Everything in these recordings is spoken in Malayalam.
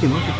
നോക്കി നോക്കി.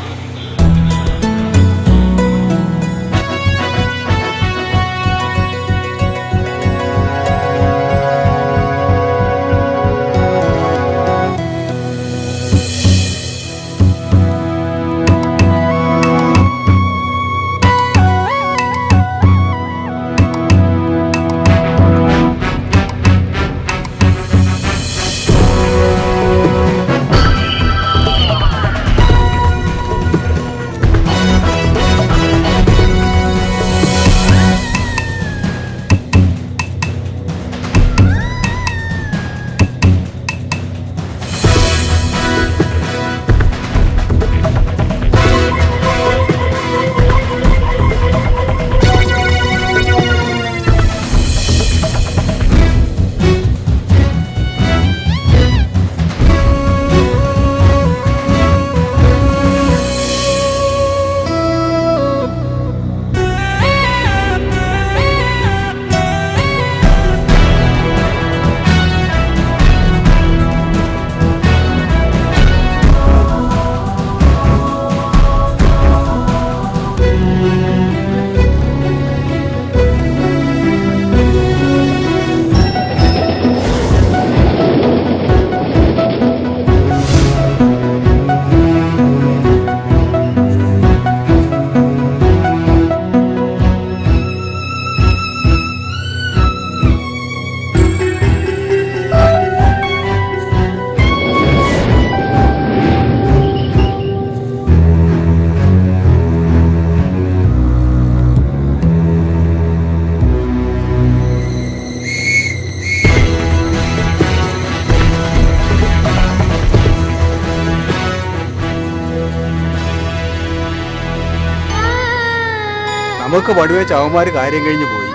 നമുക്ക് പടുവേ ചവന്മാര് കാര്യം കഴിഞ്ഞു പോയി.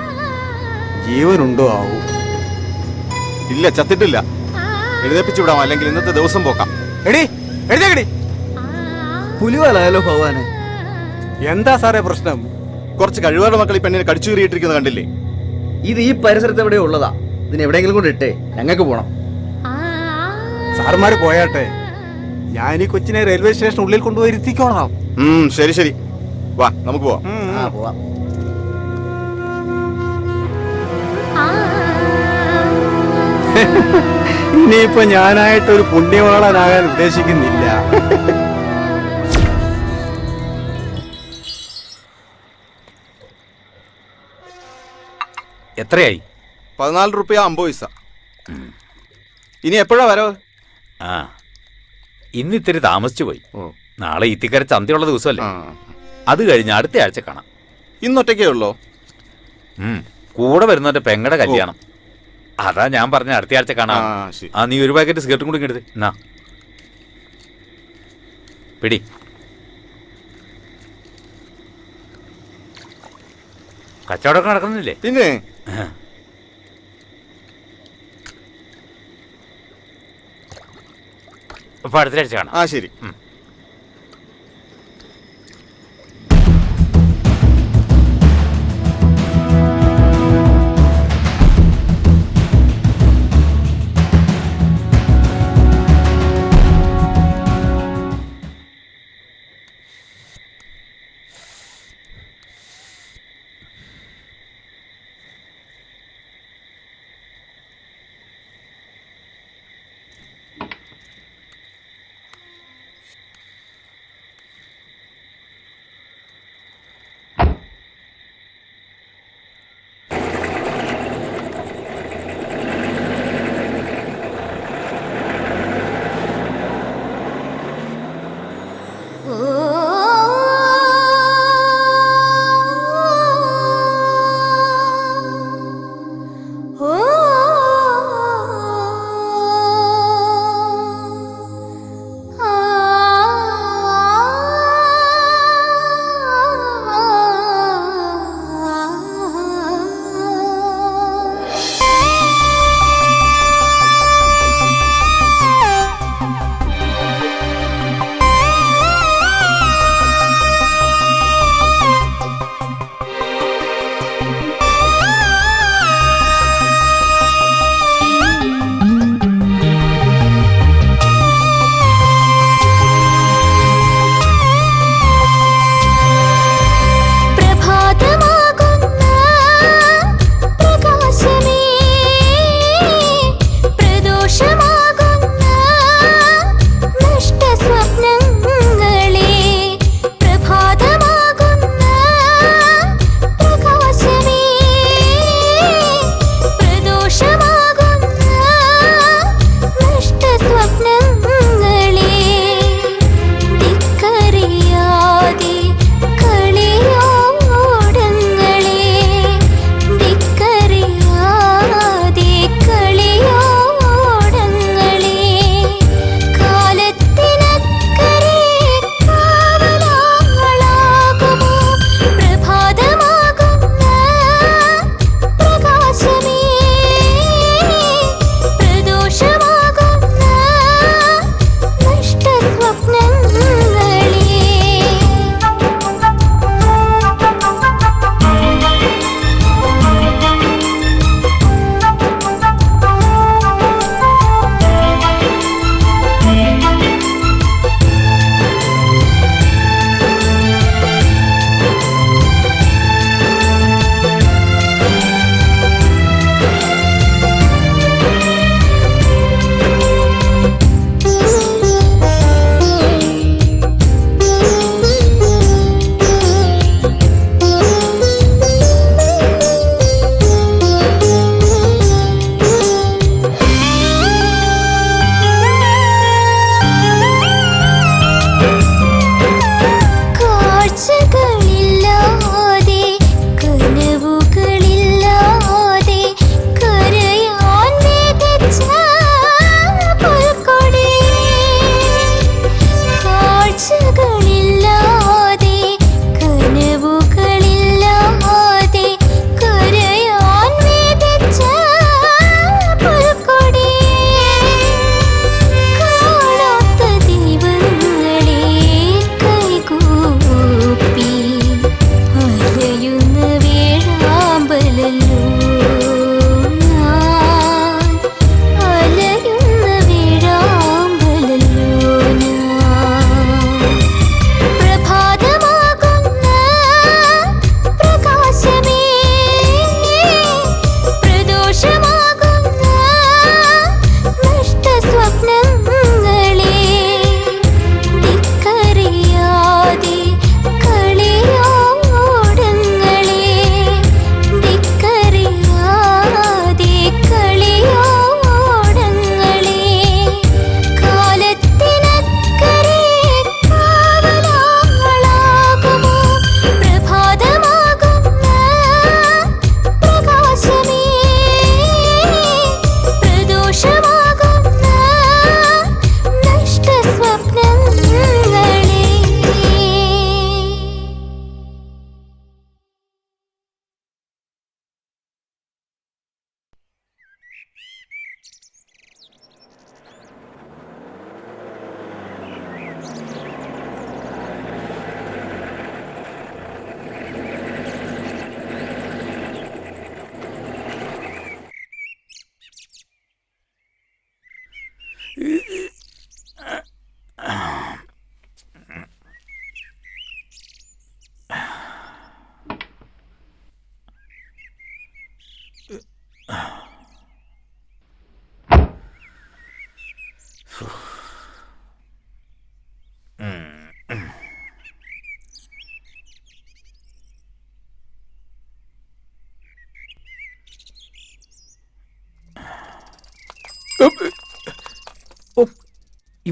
ജീവനുണ്ടോ ആവൂ? ഇല്ല, ചത്തിട്ടില്ല. എഴുന്നേപ്പിച്ചു വിടാം, അല്ലെങ്കിൽ ഇന്നത്തെ ദിവസം പോക്കാം. എടി എഴുതേക്കടി. പുലിവാലായാലോ ഭഗവാനെ. എന്താ സാറേ പ്രശ്നം? കുറച്ച് കഴിവുള്ള മക്കൾ ഈ പെണ്ണിനെ കടിച്ചു കീറിയിട്ടിരിക്കുന്നത് കണ്ടില്ലേ? ഇത് ഈ പരിസരത്ത് എവിടെ ഉള്ളതാ? ഇതിന് എവിടെയെങ്കിലും കൊണ്ട് ഇട്ടേ, ഞങ്ങൾക്ക് പോണം. സാറുമാര് പോയാട്ടെ, ഞാൻ ഈ കൊച്ചിനെ റെയിൽവേ സ്റ്റേഷൻ ഉള്ളിൽ കൊണ്ടുപോയി ഇരുത്തിക്കോളാം. ശരി ശരി, വാ നമുക്ക് പോവാം. പോവാം. ഇനിയിപ്പോ ഞാനായിട്ടൊരു പുണ്യവാളനാകാൻ ഉദ്ദേശിക്കുന്നില്ല. എത്രയായി? 14 രൂപ 50 പൈസ. ഇനി എപ്പോഴാ വരവ്? ഇന്ന് ഇത്തിരി താമസിച്ചു പോയി. നാളെ ഈത്തിക്കര ചന്തയുള്ള ദിവസമല്ലേ. അത് കഴിഞ്ഞ് അടുത്ത ആഴ്ച കാണാം. ഇന്നൊറ്റയ്ക്കേ ഉള്ളോ? കൂടെ വരുന്നവന്റെ പെങ്ങടെ കല്യാണം. അതാ ഞാൻ പറഞ്ഞ അടുത്ത ആഴ്ച കാണാം. നീ ഒരു പാക്കറ്റ് സിഗരറ്റും കൂടി എടുത്ത് എന്നാ പിടി. കച്ചവടമൊക്കെ നടക്കുന്നില്ലേ? പിന്നെ അപ്പൊ അടുത്ത ആഴ്ച കാണാം. ശരി.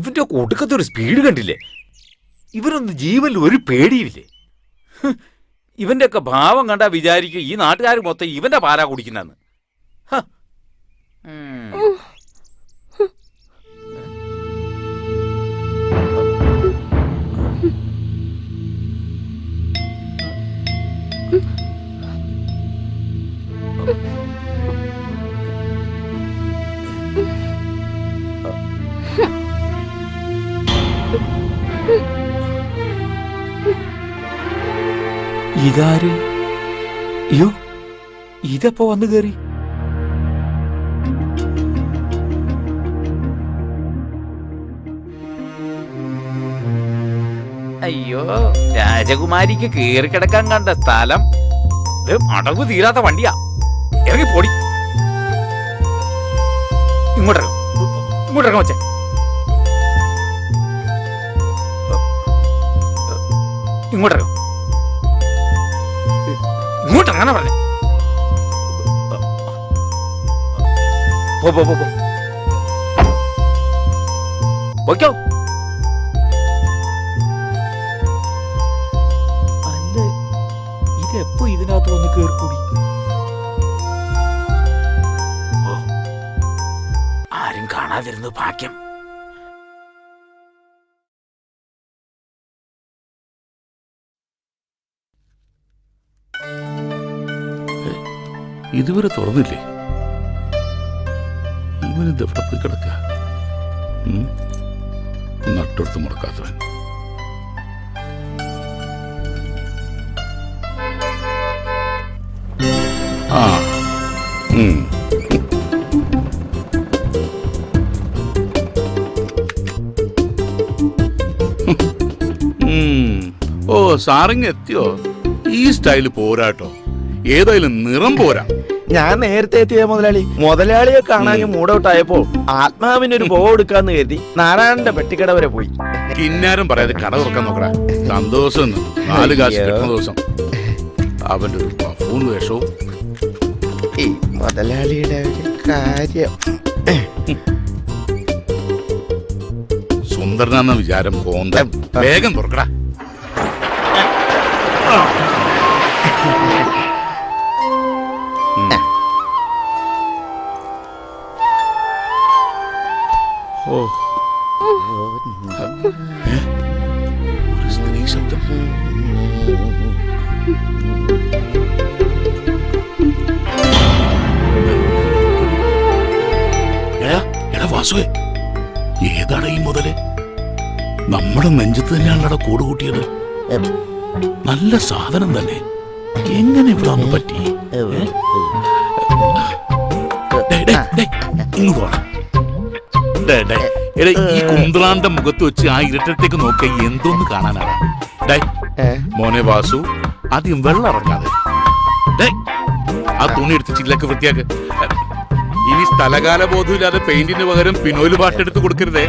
ഇവന്റെ ഒടുക്കത്തെ ഒരു സ്പീഡ് കണ്ടില്ലേ? ഇവരൊന്നും ജീവനിൽ ഒരു പേടിയില്ലേ? ഇവന്റെ ഒക്കെ ഭാവം കണ്ടാ വിചാരിക്കും ഈ നാട്ടുകാർ മൊത്തം ഇവന്റെ പാലാ കുടിക്കുന്നെന്ന്. ഇതാര്? അയ്യോ, ഇതെപ്പോ വന്നു കേറി? അയ്യോ, രാജകുമാരിക്ക് കേറി കിടക്കാൻ കണ്ട സ്ഥലം അടവ് തീരാത്ത വണ്ടിയാ. ഇറങ്ങി പൊടി. ഇങ്ങോട്ടിറങ്ങ വച്ചേ. ഇങ്ങോട്ടിറങ്ങ. ഇങ്ങോട്ടിറങ്ങാനാ പറഞ്ഞേ. പോയിക്കോ. അല്ല, ഇതെപ്പോ ഇതിനകത്ത് വന്ന് കേറിക്കൂടി? ആരും കാണാതിരുന്നു ഭാഗ്യം. ഇതുവരെ തുറന്നില്ലേ? ഇവനിത് എവിടെ പോയി കിടക്ക? നട്ടെടുത്ത് മുടക്കാത്തവൻ. ആ ഓ, സാറിങ് എത്തിയോ? ഈ സ്റ്റൈല് പോരാട്ടോ. ഏതായാലും നിറം പോരാ. ഞാൻ നേരത്തെ എത്തിയ മുതലാളിയെ കാണാൻ മൂടൗട്ടായപ്പോ ആത്മാവിനൊരു പോ എടുക്കാന്ന് കരുതി നാരായണന്റെ പെട്ടിക്കട വരെ പോയി. കിന്നാരം പറയാതെ കട തുറക്കാൻ നോക്കടാ. സന്തോഷം 4 കാശ് കിട്ടുന്ന ദിവസം. അവന്റെ ഒരു പഫൂൺ വേഷവും. ഈ മുതലാളിയുടെ ഒരു കാര്യം. സുന്ദരനാന്ന വിചാരം കോന്ത. വേഗം തുറക്കടാ. ഓ, ഒരു സ്ത്രീ ശബ്ദം. എടാ വാസുവേ, ഏതാണ് ഈ മുതല്? നമ്മുടെ നെഞ്ചത്ത് തന്നെയാണല്ലോ കൂട് കൂട്ടിയത്. നല്ല സാധനം തന്നെ. എങ്ങനെ ഇവിടെ ഒന്ന് പറ്റി? ഇങ്ങോട്ട് വേണം. ഈ കുന്ത്രാന്റെ മുഖത്ത് വെച്ച് ആ ഇരട്ടത്തേക്ക് നോക്ക എന്തോന്ന് കാണാനാണ്? മോനെ വാസു, ആദ്യം വെള്ളം ഇറങ്ങാതെ ആ തുണി എടുത്ത് ചില്ലൊക്കെ വൃത്തിയാക്ക്. ഇനി സ്ഥലകാല ബോധമില്ലാതെ പെയിന്റിന് പകരം പിനോയിൽ പാട്ടെടുത്ത് കൊടുക്കരുതേ.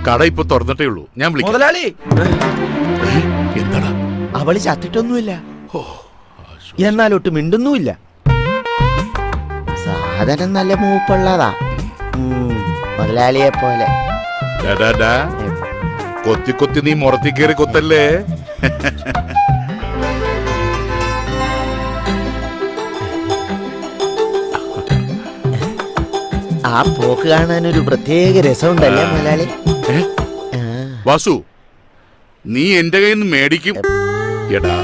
കട ഇപ്പൊ തുറന്നിട്ടേ ഉള്ളൂ. ഞാൻ വിളിക്കാം. മുതലാളി, എന്താടാ? അവള് ചത്തിട്ടൊന്നുമില്ല, എന്നാലൊട്ട് മിണ്ടുന്നുമില്ല. സാധനം നല്ല മൂപ്പുള്ളതാ, മുതലാളിയെ പോലെ. കൊത്തി കൊത്തി നീ മുറത്തി കയറി കൊത്തല്ലേ? ആ പോക്ക് കാണാൻ ഒരു പ്രത്യേക രസമുണ്ടല്ലേ മുതലാളി? വാസു, നീ എന്റെ കയ്യിൽ നിന്ന് മേടിക്കും. എടാ,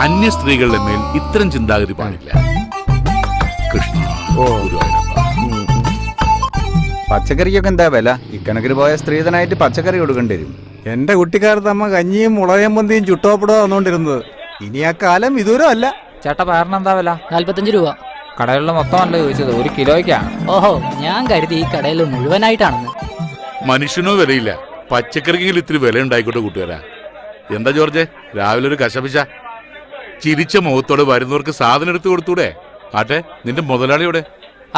അന്യ സ്ത്രീകളുടെ മേൽ ഇത്തരം ചിന്താഗതി പാടില്ല. കൃഷ്ണ, പച്ചക്കറിക്കൊക്കെ എന്താ വില? ഇക്കണക്കിന് പോയ സ്ത്രീധനായിട്ട് പച്ചക്കറി കൊടുക്കേണ്ടി വരും. എന്റെ കുട്ടിക്കാലത്ത് അമ്മ കഞ്ഞിയും മുളയം പൊന്തിയും ചുട്ടോപ്പിടോ വന്നോണ്ടിരുന്നത്. ഇനി ആ കാലം വിദൂരം അല്ല. ചേട്ടാ, പയറിന് എന്താ വില? 45 രൂപ. കടകളിലെ മൊത്തമല്ല ചോദിച്ചത്, 1 കിലോയ്ക്കാണ്. ഓഹോ, ഞാൻ കരുതി ഈ കടയിൽ മുഴുവനായിട്ടാണെന്ന്. മനുഷ്യനോ വിലയില്ല, പച്ചക്കറിക്കെങ്കിലും ഇത്തിരി വില ഉണ്ടായിക്കോട്ടെ കൂട്ടുകാരാ. എന്താ ജോർജ്, രാവിലെ ഒരു കശപിശ? ചിരിച്ച മുഖത്തോടെ വരുന്നവർക്ക് സാധനം എടുത്തു കൊടുത്തൂടെ? ആട്ടെ, നിന്റെ മുതലാളിയോടെ?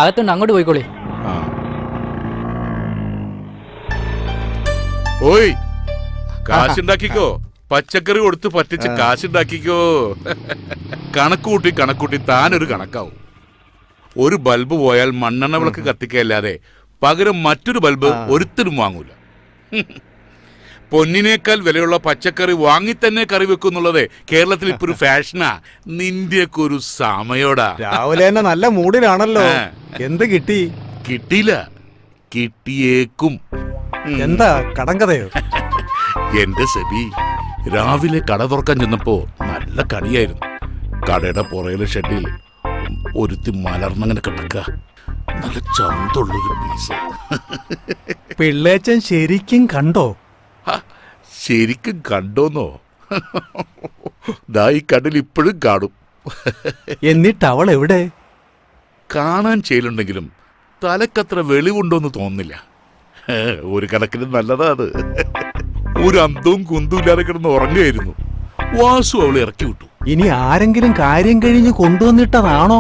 അകത്തുണ്ട്, അങ്ങോട്ട് പോയിക്കോളി. ഓയ് കാശുണ്ടാക്കിക്കോ, പച്ചക്കറി കൊടുത്ത് പറ്റിച്ച് കാശുണ്ടാക്കിക്കോ. കണക്കൂട്ടി താനൊരു കണക്കാവും. ഒരു ബൾബ് പോയാൽ മണ്ണെണ്ണ വിളക്ക് കത്തിക്കല്ലാതെ പകരം മറ്റൊരു ബൾബ് ഒരുത്തരും വാങ്ങൂല. പൊന്നിനേക്കാൾ വിലയുള്ള പച്ചക്കറി വാങ്ങി തന്നെ കറി വെക്കുന്നുള്ളത് കേരളത്തിൽ ഇപ്പൊ ഒരു ഫാഷനാ. നിന്റെയൊക്കെ ഒരു സമയോടാ. രാവിലെ തന്നെ നല്ല മൂഡിലാണല്ലോ. എന്ത് കിട്ടി? കിട്ടിയില്ല, കിട്ടിയേക്കും. എന്താ കടം കഥയോ? എന്റെ സെബി, രാവിലെ കട തുറക്കാൻ ചെന്നപ്പോ നല്ല കടിയായിരുന്നു. കടയുടെ പുറയിലെ ഷെഡിൽ ഒരുത്തി മലർന്നങ്ങനെ കിടക്ക, നല്ല ചന്തുള്ളൊരു പീസ്. പിള്ളേച്ചൻ ശരിക്കും കണ്ടോ? ശരിക്കും കണ്ടോന്നോ? ദാ ഈ കണ്ണിൽ ഇപ്പോഴും കാണും. എന്നിട്ട് അവൾ എവിടെ? കാണാൻ ചെയ്യലുണ്ടെങ്കിലും തലക്കത്ര വെളിവുണ്ടോന്ന് തോന്നുന്നില്ല. ഒരു കണക്കിന് നല്ലതാ അത്. ഒരു അന്തവും കുന്തും ഇല്ലാതെ കിടന്ന് ഉറങ്ങുകയായിരുന്നു. വാസു അവളെ ഇറക്കി വിട്ടു. ഇനി ആരെങ്കിലും കാര്യം കഴിഞ്ഞ് കൊണ്ടുവന്നിട്ടതാണോ?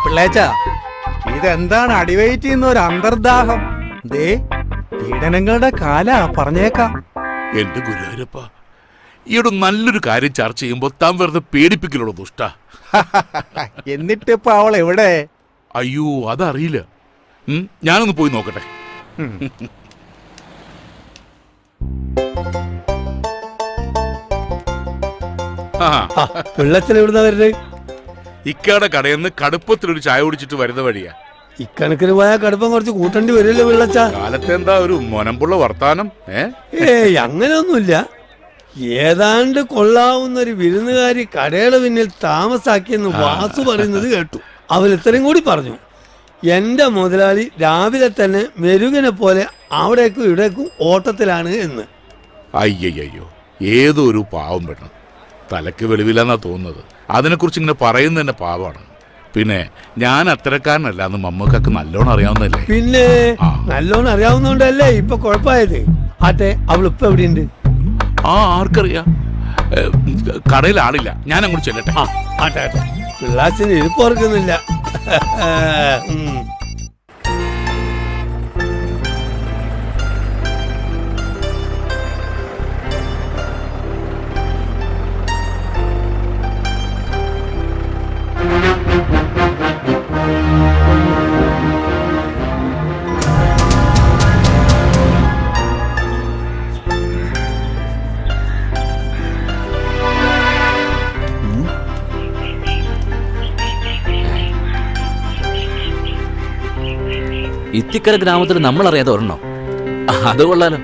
പിള്ളേച്ച, ഇതെന്താണ് അടിവയറ്റ് ചെയ്യുന്ന ഒരു അന്തർദാഹം? ദേ പീഡനങ്ങളുടെ കാല പറഞ്ഞേക്കാം. എന്റെ ഗുരുവായൂരപ്പ, ഈയിടെ നല്ലൊരു കാര്യം ചർച്ച ചെയ്യുമ്പോ താൻ വെറുതെ പേടിപ്പിക്കലുള്ളൂ ദുഷ്ട. എന്നിട്ടിപ്പോ അവൾ എവിടെ? അയ്യോ, അതറിയില്ല. ഞാനൊന്ന് പോയി നോക്കട്ടെ. വെള്ളത്തിൽ എവിടുന്ന വരുന്നത്? ഇക്കയുടെ കടയിൽ നിന്ന് കടുപ്പത്തിലൊരു ചായ കുടിച്ചിട്ട് വരുന്ന വഴിയാ. ഇക്കണക്കിന് പോയാൽ കടുപ്പം കുറച്ച് കൂട്ടേണ്ടി വരില്ലേ വെള്ളച്ച? കാലത്തെ എന്താ ഒരു മൊനമ്പുള്ള വർത്താനം? ഏയ് അങ്ങനെയൊന്നുമില്ല. ഏതാണ്ട് കൊള്ളാവുന്നൊരു വിരുന്നുകാരി കടയുടെ പിന്നിൽ താമസാക്കിയെന്ന് വാസു പറയുന്നത് കേട്ടു. അവൻ ഇത്രയും കൂടി പറഞ്ഞു, എന്റെ മുതലാളി രാവിലെ തന്നെ മെരുകനെ പോലെ അവിടേക്കും ഇവിടേക്കും ഓട്ടത്തിലാണ് എന്ന്. അയ്യയ്യോ, ഏതോ ഒരു പാവം പെണ്ണ്. തലയ്ക്ക് വെളിവില്ലെന്നാ തോന്നുന്നത്. അതിനെക്കുറിച്ച് ഇങ്ങനെ പറയുന്നത് തന്നെ പാവമാണ്. പിന്നെ ഞാൻ അത്തരക്കാരനല്ല എന്ന് മമ്മക്കൊക്കെ നല്ലോണം അറിയാവുന്നതല്ലേ. പിന്നെ നല്ലോണം അറിയാവുന്നോണ്ടല്ലേ ഇപ്പൊ കുഴപ്പമായത്. ആട്ടെ, അവളിപ്പോ എവിടെയുണ്ട്? ആർക്കറിയാം. കടയിൽ ആളില്ല, ഞാൻ അങ്ങോട്ട് ചെല്ലട്ടെ. ആട്ടെ ആട്ടെ, പിള്ളാച്ചിന് ഇരിപ്പ് ഓർക്കുന്നില്ല. ഇത്തിക്കര ഗ്രാമത്തിൽ നമ്മൾ അറിയാതെ ഒരെണ്ണോ? അത് കൊള്ളാലോ.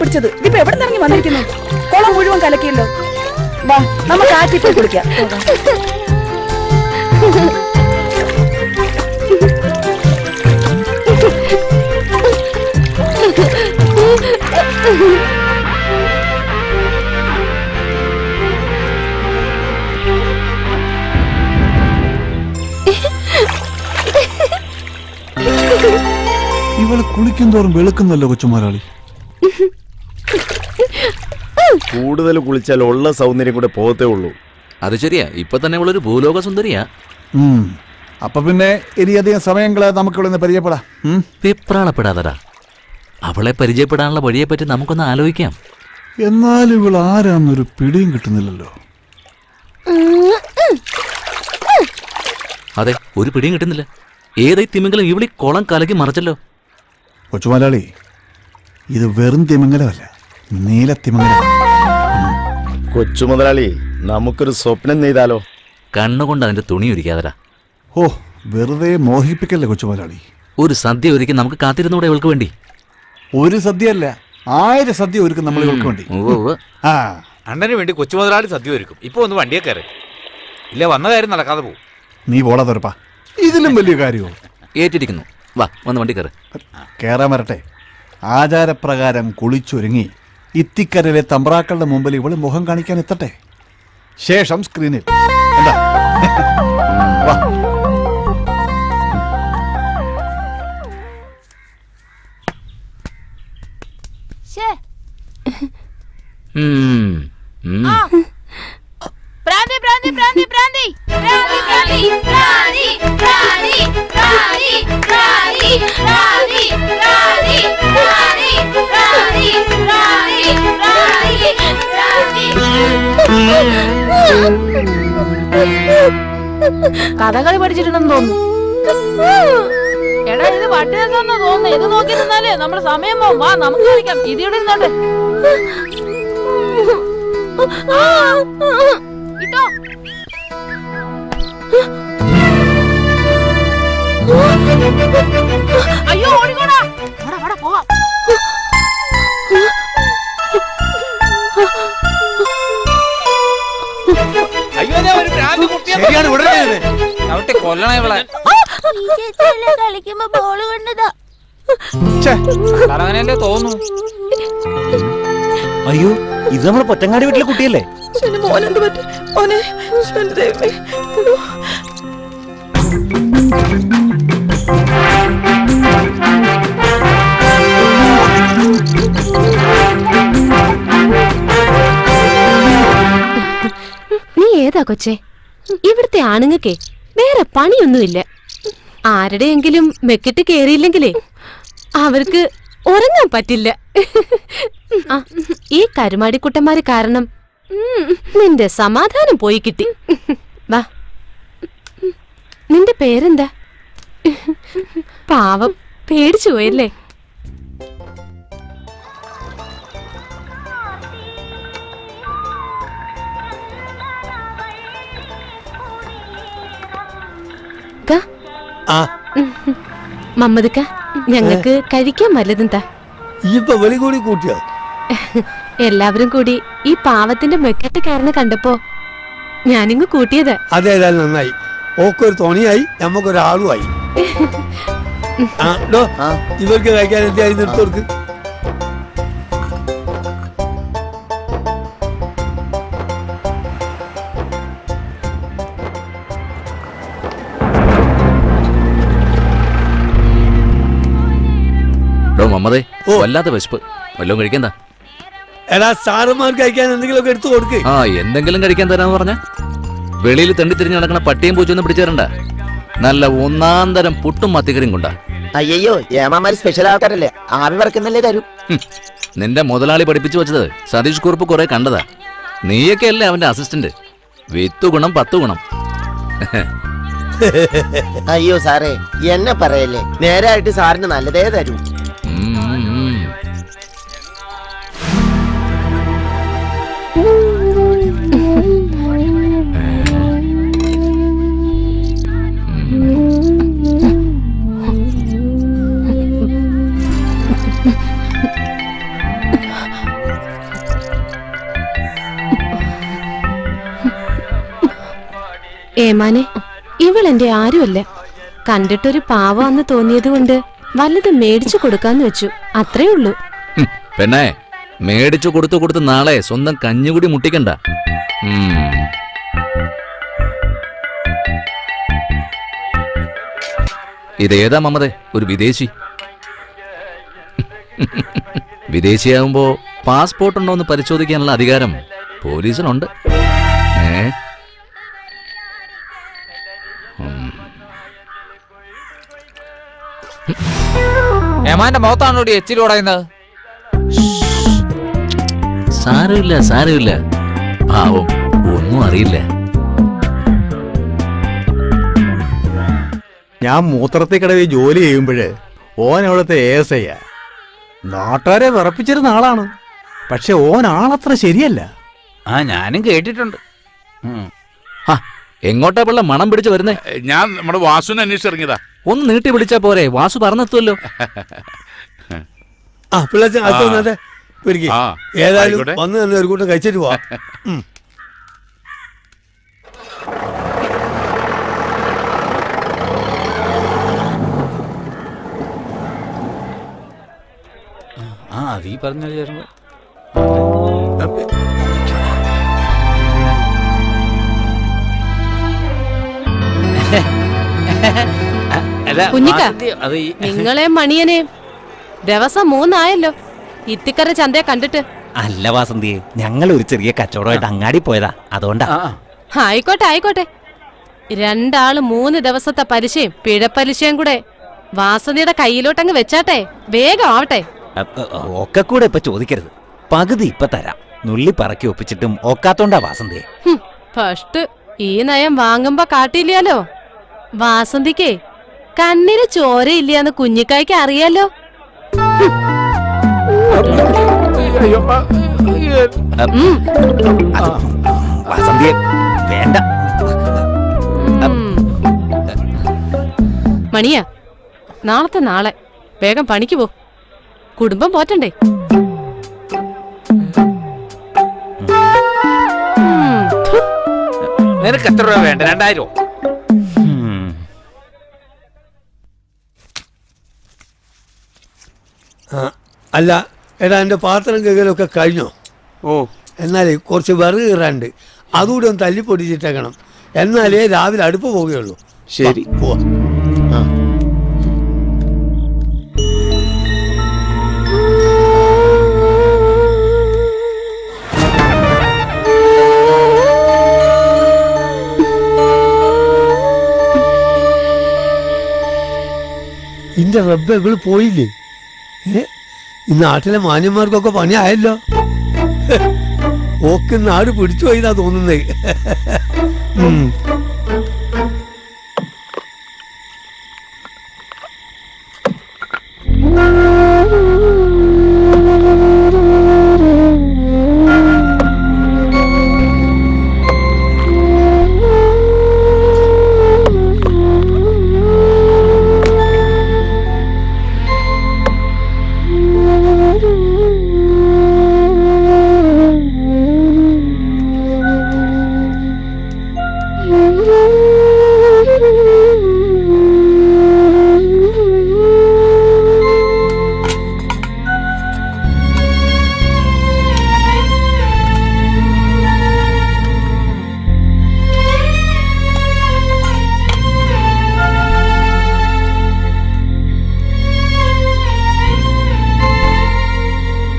പിടിച്ചത് ഇപ്പൊ എവിടെ നിറങ്ങി വന്നിരിക്കുന്നു? കുളം മുഴുവൻ കലക്കിയല്ലോ. വാ, നമുക്ക് ആറ്റി പോയി കുടിക്കാം. ഇവള് കുളിക്കും തോറും വെളുക്കുന്നല്ലോ കൊച്ചുമാരാളി. കൂടുതൽ കുളിച്ചാൽ ഉള്ള സൗന്ദര്യം കൂടെ പോകത്തേ ഉള്ളൂ. അത് ശരിയാ, ഇപ്പൊ തന്നെ ഉള്ളൊരു ഭൂലോക സുന്ദരിയാ. അപ്പൊ പിന്നെ ഇനിയധികം സമയങ്ങളെ നമുക്കിവിടെ പരിചയപ്പെടാം. വെപ്രാളപ്പെടാതടാ, അവളെ പരിചയപ്പെടാനുള്ള വഴിയെ പറ്റി നമുക്കൊന്ന് ആലോചിക്കാം. എന്നാലും ഇവൾ ആരാന്നൊരു പിടിയും കിട്ടുന്നില്ലല്ലോ. അതെ, ഒരു പിടിയും കിട്ടുന്നില്ല. ഏതായി തിമിംഗലം ഇവിളി കുളം കലക്കി മറിച്ചല്ലോ. കൊച്ചുമാലാളി, ഇത് വെറും തിമിംഗലമല്ല, നീലത്തിമിംഗലം. കൊച്ചു മുതലാളി, നമുക്കൊരു സ്വപ്നം നെയ്താലോ? കണ്ണുകൊണ്ട് അതിന്റെ തുണി ഒരുക്കാതരാ. ഓ, വെറുതെ മോഹിപ്പിക്കല്ലേ കൊച്ചു മുതലാളി. ഒരു സദ്യ ഒരുക്കി നമുക്ക് കാത്തിരുന്നൂടെ ഇവൾക്ക് വേണ്ടി? ഒരു സദ്യയല്ല, 1000 സദ്യ ഒരുക്കും നമ്മൾ ഇവൾക്ക് വേണ്ടി. ആ, അണ്ണന് വേണ്ടി കൊച്ചു മുതലാളി സദ്യ ഒരുക്കും. ഇപ്പൊ ഒന്ന് വണ്ടിയെ കയറി, ഇല്ല വന്ന കാര്യം നടക്കാതെ പോകും. നീ പോടാ തുറപ്പാ, ഇതിലും വലിയ കാര്യമോ? ഏറ്റിരിക്കുന്നു. വാ, വന്ന് വണ്ടി കയറി. കേറാൻ വരട്ടെ. ആചാരപ്രകാരം കുളിച്ചൊരുങ്ങി ഇത്തിക്കരയിലെ തമ്പ്രാക്കളുടെ മുമ്പിൽ ഇവള് മുഖം കാണിക്കാൻ എത്തട്ടെ. ശേഷം സ്ക്രീനിൽ. എന്താ? വാ. പ്രാന്തി പ്രാന്തി പ്രാന്തി പ്രാന്തി പ്രാന്തി പ്രാന്തി പ്രാന്തി പ്രാന്തി പ്രാന്തി പ്രാന്തി പ്രാന്തി പ്രാന്തി പ്രാന്തി പ്രാന്തി കഥകളി പഠിച്ചിട്ടുണ്ടെന്ന് തോന്നുന്നു. എടാ, ഇത് പട്ടിയെന്ന് തോന്നുന്നു. ഇത് നോക്കി നിന്നാലേ നമ്മുടെ സമയം പോവും. വാ, നമുക്ക് കളിക്കാം. ഇതിവിടെ ഇരുന്നോട്ടെ. ഇട്ടോ. അയ്യോ, ഓടിക്കോടാ. പോവാം. കൊല്ലണേ ഇവളെ. കളിക്കുമ്പോ ബോള് കണ്ടതാ. അങ്ങനെയല്ലേ തോന്നുന്നു. അയ്യോ, ഇത് നമ്മുടെ പൊറ്റങ്ങാടി വീട്ടിലെ കുട്ടിയല്ലേ? മോനെന്ത് പറ്റി മോനെ? നീ ഏതാ കൊച്ചേ? ഇവിടുത്തെ ആണുങ്ങൾക്കേ വേറെ പണിയൊന്നുമില്ല. ആരുടെയെങ്കിലും മെക്കിട്ട് കേറിയില്ലെങ്കിലേ അവർക്ക് ഉറങ്ങാൻ പറ്റില്ല. ഈ കരുമാടിക്കുട്ടന്മാര് കാരണം നിന്റെ സമാധാനം പോയി കിട്ടി. വാ, നിന്റെ പേരെന്താ? പാവം, പേടിച്ചു പോയല്ലേ? മമ്മദ്ക്ക, ഞങ്ങൾക്ക് കഴിക്കാൻ വല്ലതും താ. ഇപ്പൊ വെളി കൂടി കൂട്ടിയോ? എല്ലാവരും കൂടി ഈ പാവത്തിന്റെ മെക്കെട്ട് കാരണം കണ്ടപ്പോ ഞാനിങ്ങ് കൂട്ടിയത്. അതേതായാലും നന്നായി. ഓക്കൊരു തോണിയായി, നമ്മക്കൊരാളുമായി. ഇവർക്ക് കഴിക്കാൻ എന്തായി നിർത്തോർക്ക്? മമ്മതേ, വല്ലാത്ത വിശപ്പ്. വല്ലതും കഴിക്കണ്ട. എടാ, സാറന്മാർക്ക് കഴിക്കാൻ എന്തെങ്കിലും എടുത്തു കൊടുക്ക്. ആ, എന്തെങ്കിലും കഴിക്കാൻ തരാന്ന് പറഞ്ഞ വെളിയിൽ തെണ്ടി തിരിഞ്ഞ് നടക്കണ പട്ടിയും പൂച്ചൊന്നും പിടിച്ചേരണ്ട. നല്ല ഒന്നാം തരം പുട്ടും മത്തിക്കറിയും കൊണ്ടാ. അയ്യോ, ഏമാമാര് സ്പെഷ്യൽ ആൾക്കാരല്ലേ, ആവി വറക്കുന്നല്ലേ തരും. നിന്റെ മുതലാളി പഠിപ്പിച്ചു വെച്ചത് സതീഷ് കുറുപ്പ് കുറെ കണ്ടതാ. നീയൊക്കെ അല്ലേ അവന്റെ അസിസ്റ്റന്റ്. 10 ഗുണം 10 ഗുണം. അയ്യോ സാറേ, എന്നെ പറയല്ലേ, നേരായിട്ട് സാറിന് നല്ലതേ തരൂ. ഏമാനെ, ഇവളെന്റെ ആരുമല്ല. കണ്ടിട്ടൊരു പാവാന്ന് തോന്നിയത് കൊണ്ട് വല്ലതും മേടിച്ചു കൊടുക്കാന്ന് വെച്ചു, അത്രേ ഉള്ളൂ. പെണ്ണേ, മേടിച്ചു കൊടുത്തു നാളെ സ്വന്തം കഞ്ഞുകൂടി മുട്ടിക്കണ്ട. ഇതേതാ മമ്മതേ? ഒരു വിദേശി. വിദേശിയാകുമ്പോ പാസ്പോർട്ട് ഉണ്ടോ എന്ന് പരിശോധിക്കാനുള്ള അധികാരം പോലീസിനുണ്ട്. ഏമാന്റെ മുഖത്താണോ എച്ചിൽ ഉടയുന്നത്? സാരമില്ല, പാവം, ഒന്നും അറിയില്ല. ഞാൻ മൂത്രത്തിൽ കിടവി ജോലി ചെയ്യുമ്പോഴ് ഓൻ അവിടുത്തെ ASI. നാട്ടുകാരെ വിറപ്പിച്ചിരുന്ന ആളാണ്. പക്ഷെ ഓൻ ആളത്ര ശരിയല്ല. ആ ഞാനും കേട്ടിട്ടുണ്ട്. എങ്ങോട്ടാ പിള്ള മണം പിടിച്ച് വരുന്നേ? ഞാൻ നമ്മുടെ വാസുവിനെ അന്വേഷിച്ചിറങ്ങിയതാ. ഒന്ന് നീട്ടി വിളിച്ചാ പോരെ, വാസു പറഞ്ഞെത്തുമല്ലോ. ആ പിള്ളേച്ച അത് വന്നേ ആ, ഏതായാലും ആയിക്കോട്ടെ. വന്ന് തന്നെ ഒരു കൂട്ടം കഴിച്ചിട്ട് പോവാ. ആ അത് ഈ പറഞ്ഞ ചേരുമ്പോ കുഞ്ഞിക്ക, നിങ്ങളെ മണിയനെയും ദിവസം 3 ആയല്ലോ ഇത്തിക്കര ചന്തയെ കണ്ടിട്ട്. അല്ല വാസന്തിയെ, ഞങ്ങൾ ഒരു ചെറിയ കച്ചവടമായിട്ട് അങ്ങാടി പോയതാ, അതുകൊണ്ടാ. ആയിക്കോട്ടെ ആയിക്കോട്ടെ. 2 ആള് 3 ദിവസത്തെ പലിശയും പിഴപ്പലിശയും കൂടെ വാസന്തിയുടെ കയ്യിലോട്ടങ്ങ് വെച്ചാട്ടെ, വേഗം ആവട്ടെ. ഒക്കെ കൂടെ ഇപ്പൊ ചോദിക്കരുത്, പകുതി ഇപ്പൊ തരാം. നുള്ളി പറക്കി ഒപ്പിച്ചിട്ടും ഒക്കാത്തോണ്ടാ വാസന്തിയെ. ഫസ്റ്റ് ഈ നയം വാങ്ങുമ്പോ കാട്ടില്ലാലോ. വാസന്തിക്ക് കണ്ണിന് ചോരയില്ലാന്ന് കുഞ്ഞിക്കായ്ക്ക് അറിയാലോ. വാസന്തിയെ വേണ്ട. മണിയാ, നാളത്തെ നാളെ വേഗം പണിക്ക് പോ, കുടുംബം പോറ്റണ്ടേ. നിനക്ക് എത്ര രൂപ വേണ്ട? 2000. അല്ല എടാ, എൻ്റെ പാത്രം കഴുകലൊക്കെ കഴിഞ്ഞോ? എന്നാലേ കുറച്ച് വിറക് കീറാണ്ട്, അതുകൂടി ഒന്ന് തല്ലിപ്പൊടിച്ചിട്ടേക്കണം. എന്നാലേ രാവിലെ അടുപ്പ് പോവുകയുള്ളൂ. ശരി, പോവാ. ഇന്റെ റബ്ബ് ഇവള് പോയില്ലേ? ഈ നാട്ടിലെ മാന്യന്മാർക്കൊക്കെ പണിയായല്ലോ. ഓക്ക് നാട് പിടിച്ചു പോയിന്നാ തോന്നുന്നേ.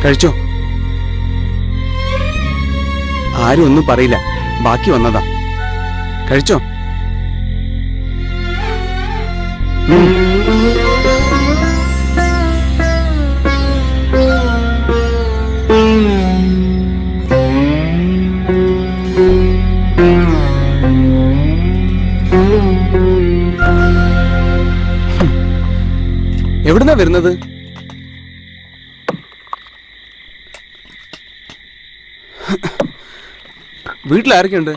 കഴിച്ചോ? ആരും ഒന്നും പറയില്ല, ബാക്കി വന്നതാ. കഴിച്ചോ? എവിടുന്നാ വരുന്നത്? വീട്ടിലാരൊക്കെയുണ്ട്?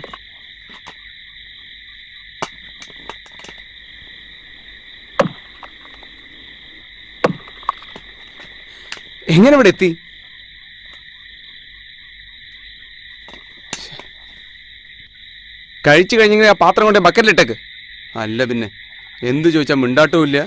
എങ്ങനെ ഇവിടെ എത്തി? കഴിച്ചു കഴിഞ്ഞെങ്കിൽ ആ പാത്രം കൊണ്ട് ബക്കറ്റിലിട്ടേക്ക്. അല്ല പിന്നെ എന്ത് ചോദിച്ചാൽ മിണ്ടാട്ടവും ഇല്ല.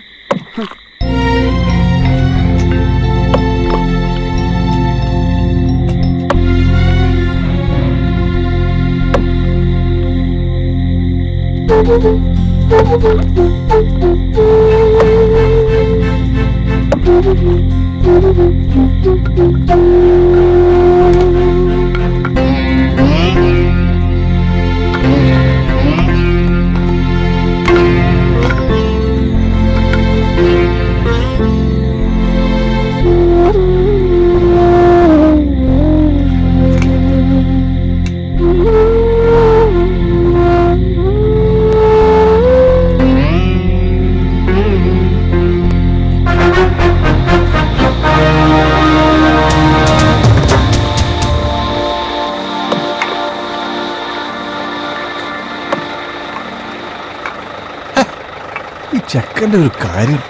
ചെക്കൻ്റെ ഒരു കാര്യം,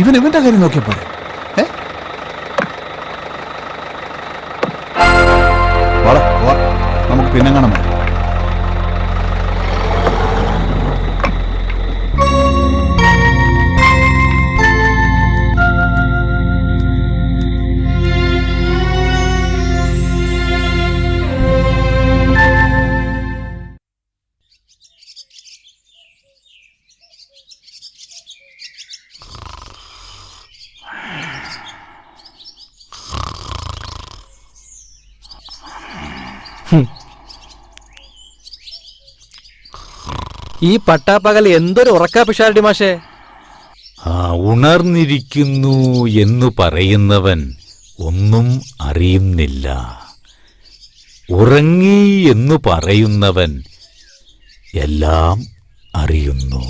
ഇവന്റെ കാര്യം നോക്കിയാ പോരെ? നമുക്ക് പിന്നെ കാണാം. ഈ പട്ടാപ്പകൽ എന്തൊരു ഉറക്കാ പിഷാരടി മാഷേ. ഉണർന്നിരിക്കുന്നു എന്നു പറയുന്നവൻ ഒന്നും അറിയുന്നില്ല, ഉറങ്ങി എന്നു പറയുന്നവൻ എല്ലാം അറിയുന്നു.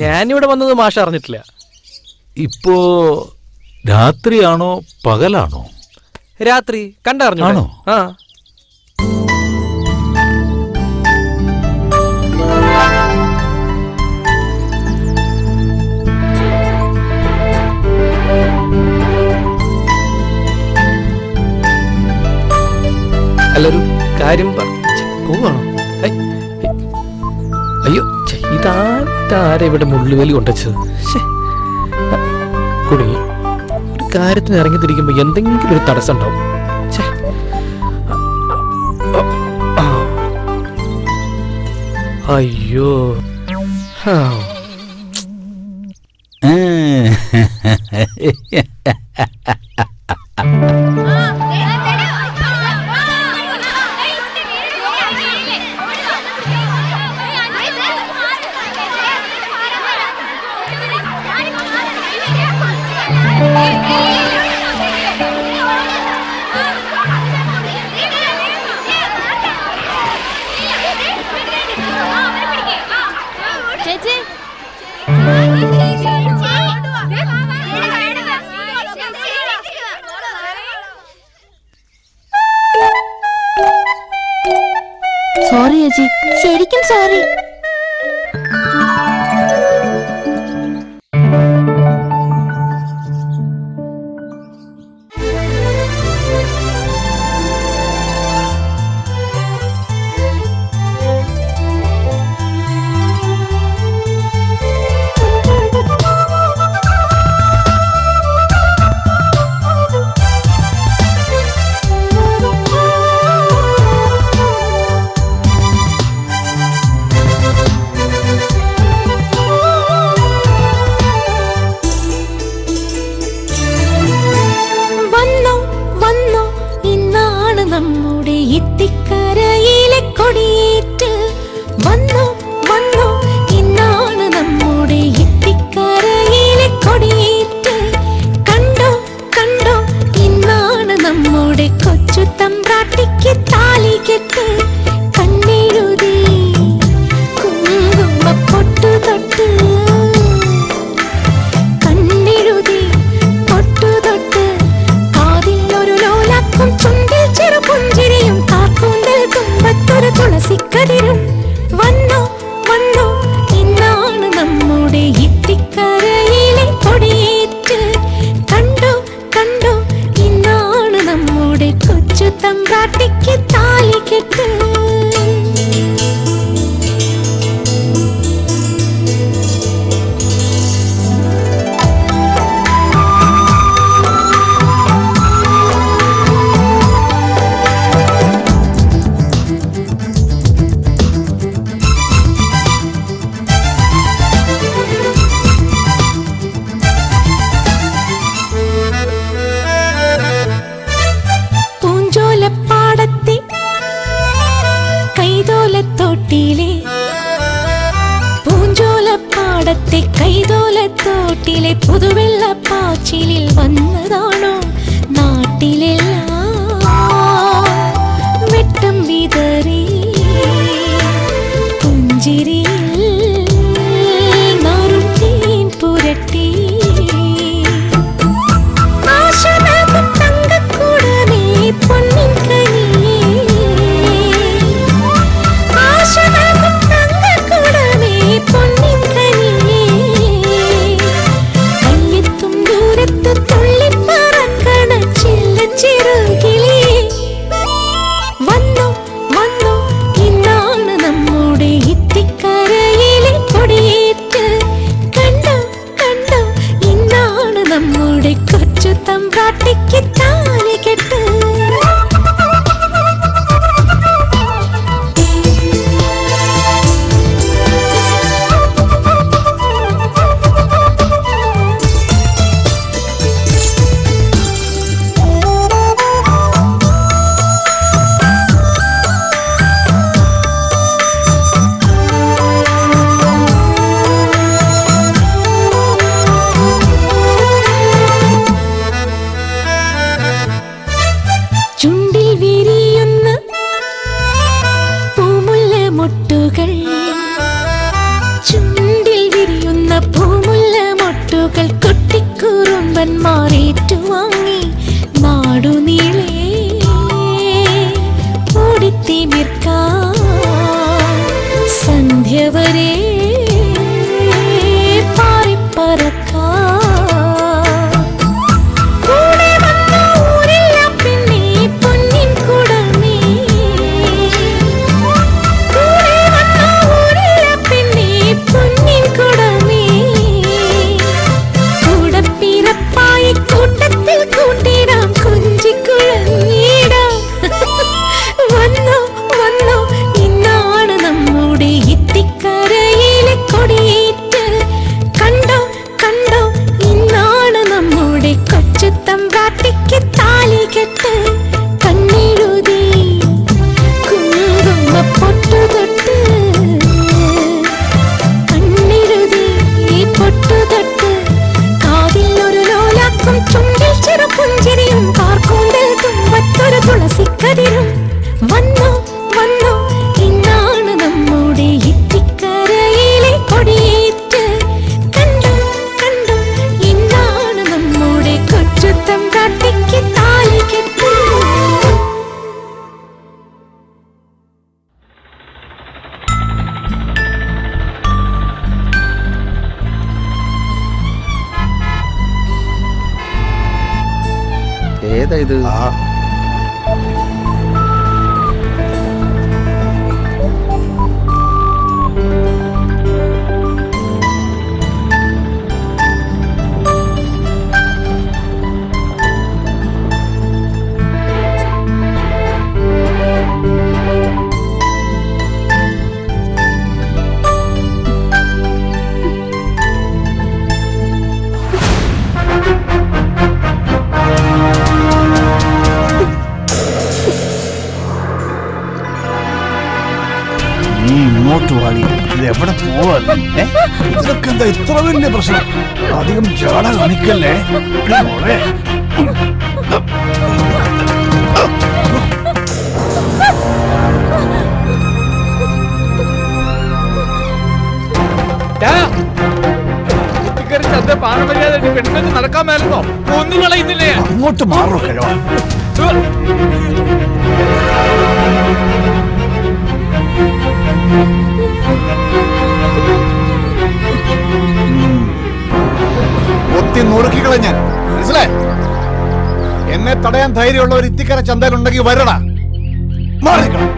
ഞാനിവിടെ വന്നത് മാഷ അറിഞ്ഞിട്ടില്ല. ഇപ്പോ രാത്രിയാണോ പകലാണോ? രാത്രി കണ്ടറിഞ്ഞോ? ആണോ? ആ. അല്ലൊരു കാര്യം പോവാണോ? അയ്യോ, ഇതാരെ ഇവിടെ മുള്ളുവേലി കൊണ്ടുവച്ചത്? കുടുങ്ങി. ഒരു കാര്യത്തിന് ഇറങ്ങി തിരിക്കുമ്പോ എന്തെങ്കിലും ഒരു തടസ്സം ഉണ്ടാവും. അയ്യോ, സോറി ചേച്ചി, ശരിക്കും സോറി. പാടത്തെ കൈതോലത്തോട്ടിലെ പുതുവെള്ളപ്പാച്ചിലിൽ വന്നതാണോ നാട്ടിലെല്ലാം വെട്ടം വിതറി പുഞ്ചിരിയിൽ നാറും പുരട്ടി ആശനാകും തങ്കക്കൂടമേ പൊന്നിൻ കനിയേ ആശനാകും തമ്പ്രാട്ടിക്ക് താലി കെട്ട് ചുണ്ടിൽ വിരിയുന്ന പൂമുല്ല മൊട്ടുകൾ ചുണ്ടിൽ വിരിയുന്ന പൂമുല്ല മൊട്ടുകൾ കുട്ടിക്കുറുമ്പന്മാരേറ്റുവാങ്ങി നാടുനീളെ ഓടിത്തിമിർക്കാൻ സന്ധ്യ വരെ പാറിപ്പറക്കാൻ കൂട്ടത്തിൽ കൂട്ടിടാം കൊഞ്ചിക്കുഴഞ്ഞിടാം വന്നോ വന്നോ ഇന്നാണ് നമ്മുടെ ഇത്തിക്കരയിലെ കൊടിയേറ്റ് കണ്ടോ കണ്ടോ ഇന്നാണ് നമ്മുടെ കൊച്ചു തമ്പ്രാട്ടിക്ക് താലി കെട്ട് കണ്ണെഴുതി കുങ്കുമ പൊട്ടു തൊട്ട് കണ്ണെഴുതി പൊട്ടു തൊട്ട് ചുണ്ടിൽ ചെറുപുഞ്ചിരിയും കാർക്കൂന്തൽ തുമ്പത്തൊരു തുളസിക്കതിരും വന്നോ വന്നോ ഇന്നാണ് നമ്മുടെ ഇത്തിക്കരയിലെ കൊടിയേറ്റ് കണ്ടോ കണ്ടോ ഇന്നാണ് നമ്മുടെ കൊച്ചു തമ്പ്രാട്ടിക്ക് താലി കെട്ട് ഏതാ ഇത്? ഇങ്ങോട്ട് വാടി ഇത് എവിടെ പോവാ? ഇതൊക്കെ എന്താ ഇത്ര വലിയ പ്രശ്നം? അധികം ജാട കാണിക്കല്ലേ മോളെ. നടക്കാൻ മേലെന്നോ ഒന്നും കളയുന്നില്ലേ? അങ്ങോട്ട് മാറോ കഴിവാ. ഒത്തി നുറുക്കികളെ ഞാൻ മനസ്സിലായി. എന്നെ തടയാൻ ധൈര്യമുള്ള ഒരു ഇത്തിക്കര ചന്തയിലുണ്ടെങ്കിൽ വരടാ. മാറിക്കണം.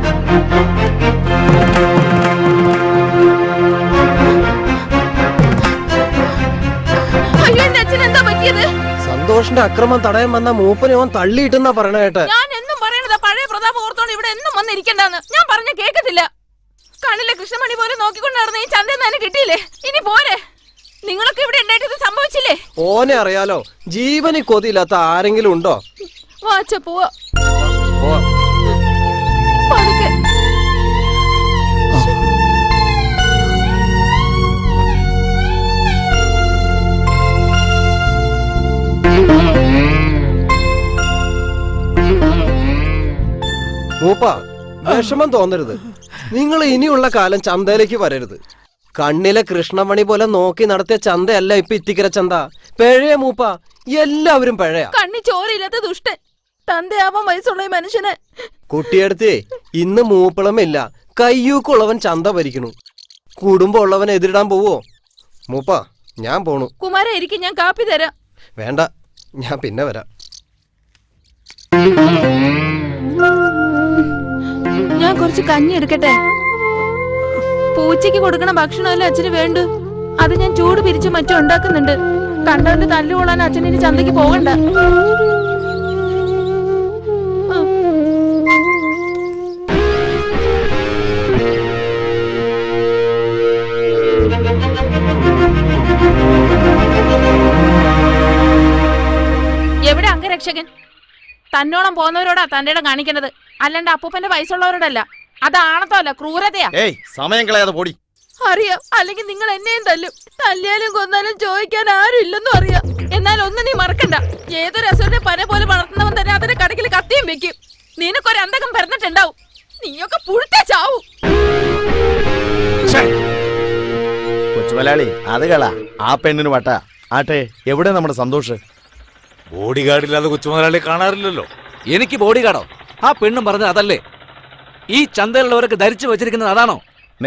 സന്തോഷിന്റെ അക്രമം തടയാൻ വന്ന മൂപ്പനെ അവൻ തള്ളിയിട്ടെന്നാ പറയണ കേട്ടെ. ഞാൻ എന്നും പറയണതാ പഴയ പ്രതാപം ഓർത്തോണ്ട് ഇവിടെ എന്നും വന്നിരിക്കണ്ടെന്ന്. ഞാൻ പറഞ്ഞ കേക്കത്തില്ല. കണ്ണിലെ കൃഷ്ണമണി പോലെ നോക്കിക്കൊണ്ട് നടന്ന ഈ ചന്തയിൽ നിന്ന് കിട്ടിയില്ലേ? ഇനി പോരെ. നിങ്ങളൊക്കെ ഇവിടെ ഉണ്ടായിട്ട് ഇത് സംഭവിച്ചില്ലേ? ഓനെ അറിയാലോ. ജീവനി കൊതിയില്ലാത്ത ആരെങ്കിലും ഉണ്ടോ? വാച്ച പോവാ. പതുക്കെ. മൂപ്പ വിഷമം തോന്നരുത്. നിങ്ങൾ ഇനിയുള്ള കാലം ചന്തയിലേക്ക് വരരുത്. കണ്ണിലെ കൃഷ്ണമണി പോലെ നോക്കി നടത്തിയ ചന്തയല്ല ഇപ്പൊ ഇത്തിക്കര ചന്ത. പിഴയ മൂപ്പ, എല്ലാവരും പിഴയാ. കണ്ണി ചോരയില്ലാത്ത ദുഷ്ടൻ തന്തയാവാൻ വയസ്സുള്ള ഈ മനുഷ്യനെ. കുട്ടിയെടുത്തേ ഇന്ന് മൂപ്പളമില്ല, കയ്യൂക്കുള്ളവൻ ചന്ത ഭരിക്കണു. കുടുംബം ഉള്ളവനെ എതിരിടാൻ പോവോ? മൂപ്പ ഞാൻ പോണു. കുമാര ഇരിക്കും, ഞാൻ കാപ്പി തരാം. വേണ്ട, ഞാൻ പിന്നെ വരാം. ഞാൻ കുറച്ച് കഞ്ഞി എടുക്കട്ടെ. പൂച്ചയ്ക്ക് കൊടുക്കണ ഭക്ഷണമല്ല അച്ഛന് വേണ്ടു. അത് ഞാൻ ചൂട് പിരിച്ച് മറ്റും ഉണ്ടാക്കുന്നുണ്ട്. കണ്ടവന്റെ തല്ലുകൊള്ളാൻ അച്ഛൻ ഇനി ചന്തയ്ക്ക് പോകണ്ട. എവിടെ അംഗരക്ഷകൻ? തന്നോളം പോകുന്നവരോടാ തന്റെ ഇടം കാണിക്കുന്നത്, അല്ലാണ്ട് അപ്പൂപ്പന്റെ വയസ്സുള്ളവരോടല്ല. അത് ആണത്തല്ല, ക്രൂരതയാ. സമയം കളയാതെ പോടി. അറിയാം, അല്ലെങ്കിൽ നിങ്ങൾ എന്നെയും തല്ലും. തല്ലിയാലും കൊന്നാലും ചോദിക്കാൻ ആരും ഇല്ലെന്നും അറിയാം. എന്നാൽ ഒന്നും നീ മറക്കണ്ട, ഏതൊരു അസുരനെ പന പോലെ വളർത്തുന്നവൻ തന്നെ അതിന്റെ കടക്കിൽ കത്തിയും വെക്കും. നിനക്കൊരു അന്തകം പിറന്നിട്ടുണ്ടാവും, നീയൊക്കെ പുഴുത്തേ ചാവൂ. കൊച്ചുമലയാളി അത് കളാ, ആ പെണ്ണിന് വട്ട. ആട്ടെ, എവിടെ നമ്മുടെ സന്തോഷ്? ബോഡി ഗാർഡില്ലാതെ കൊച്ചുമുതലാളി കാണാറില്ലല്ലോ. എനിക്ക് ബോഡി ഗാർഡോ? ആ പെണ്ണും പറഞ്ഞത് അതല്ലേ? ഈ ചന്തയിലുള്ളവരൊക്കെ ധരിച്ചു വെച്ചിരിക്കുന്നത് അതാണോ?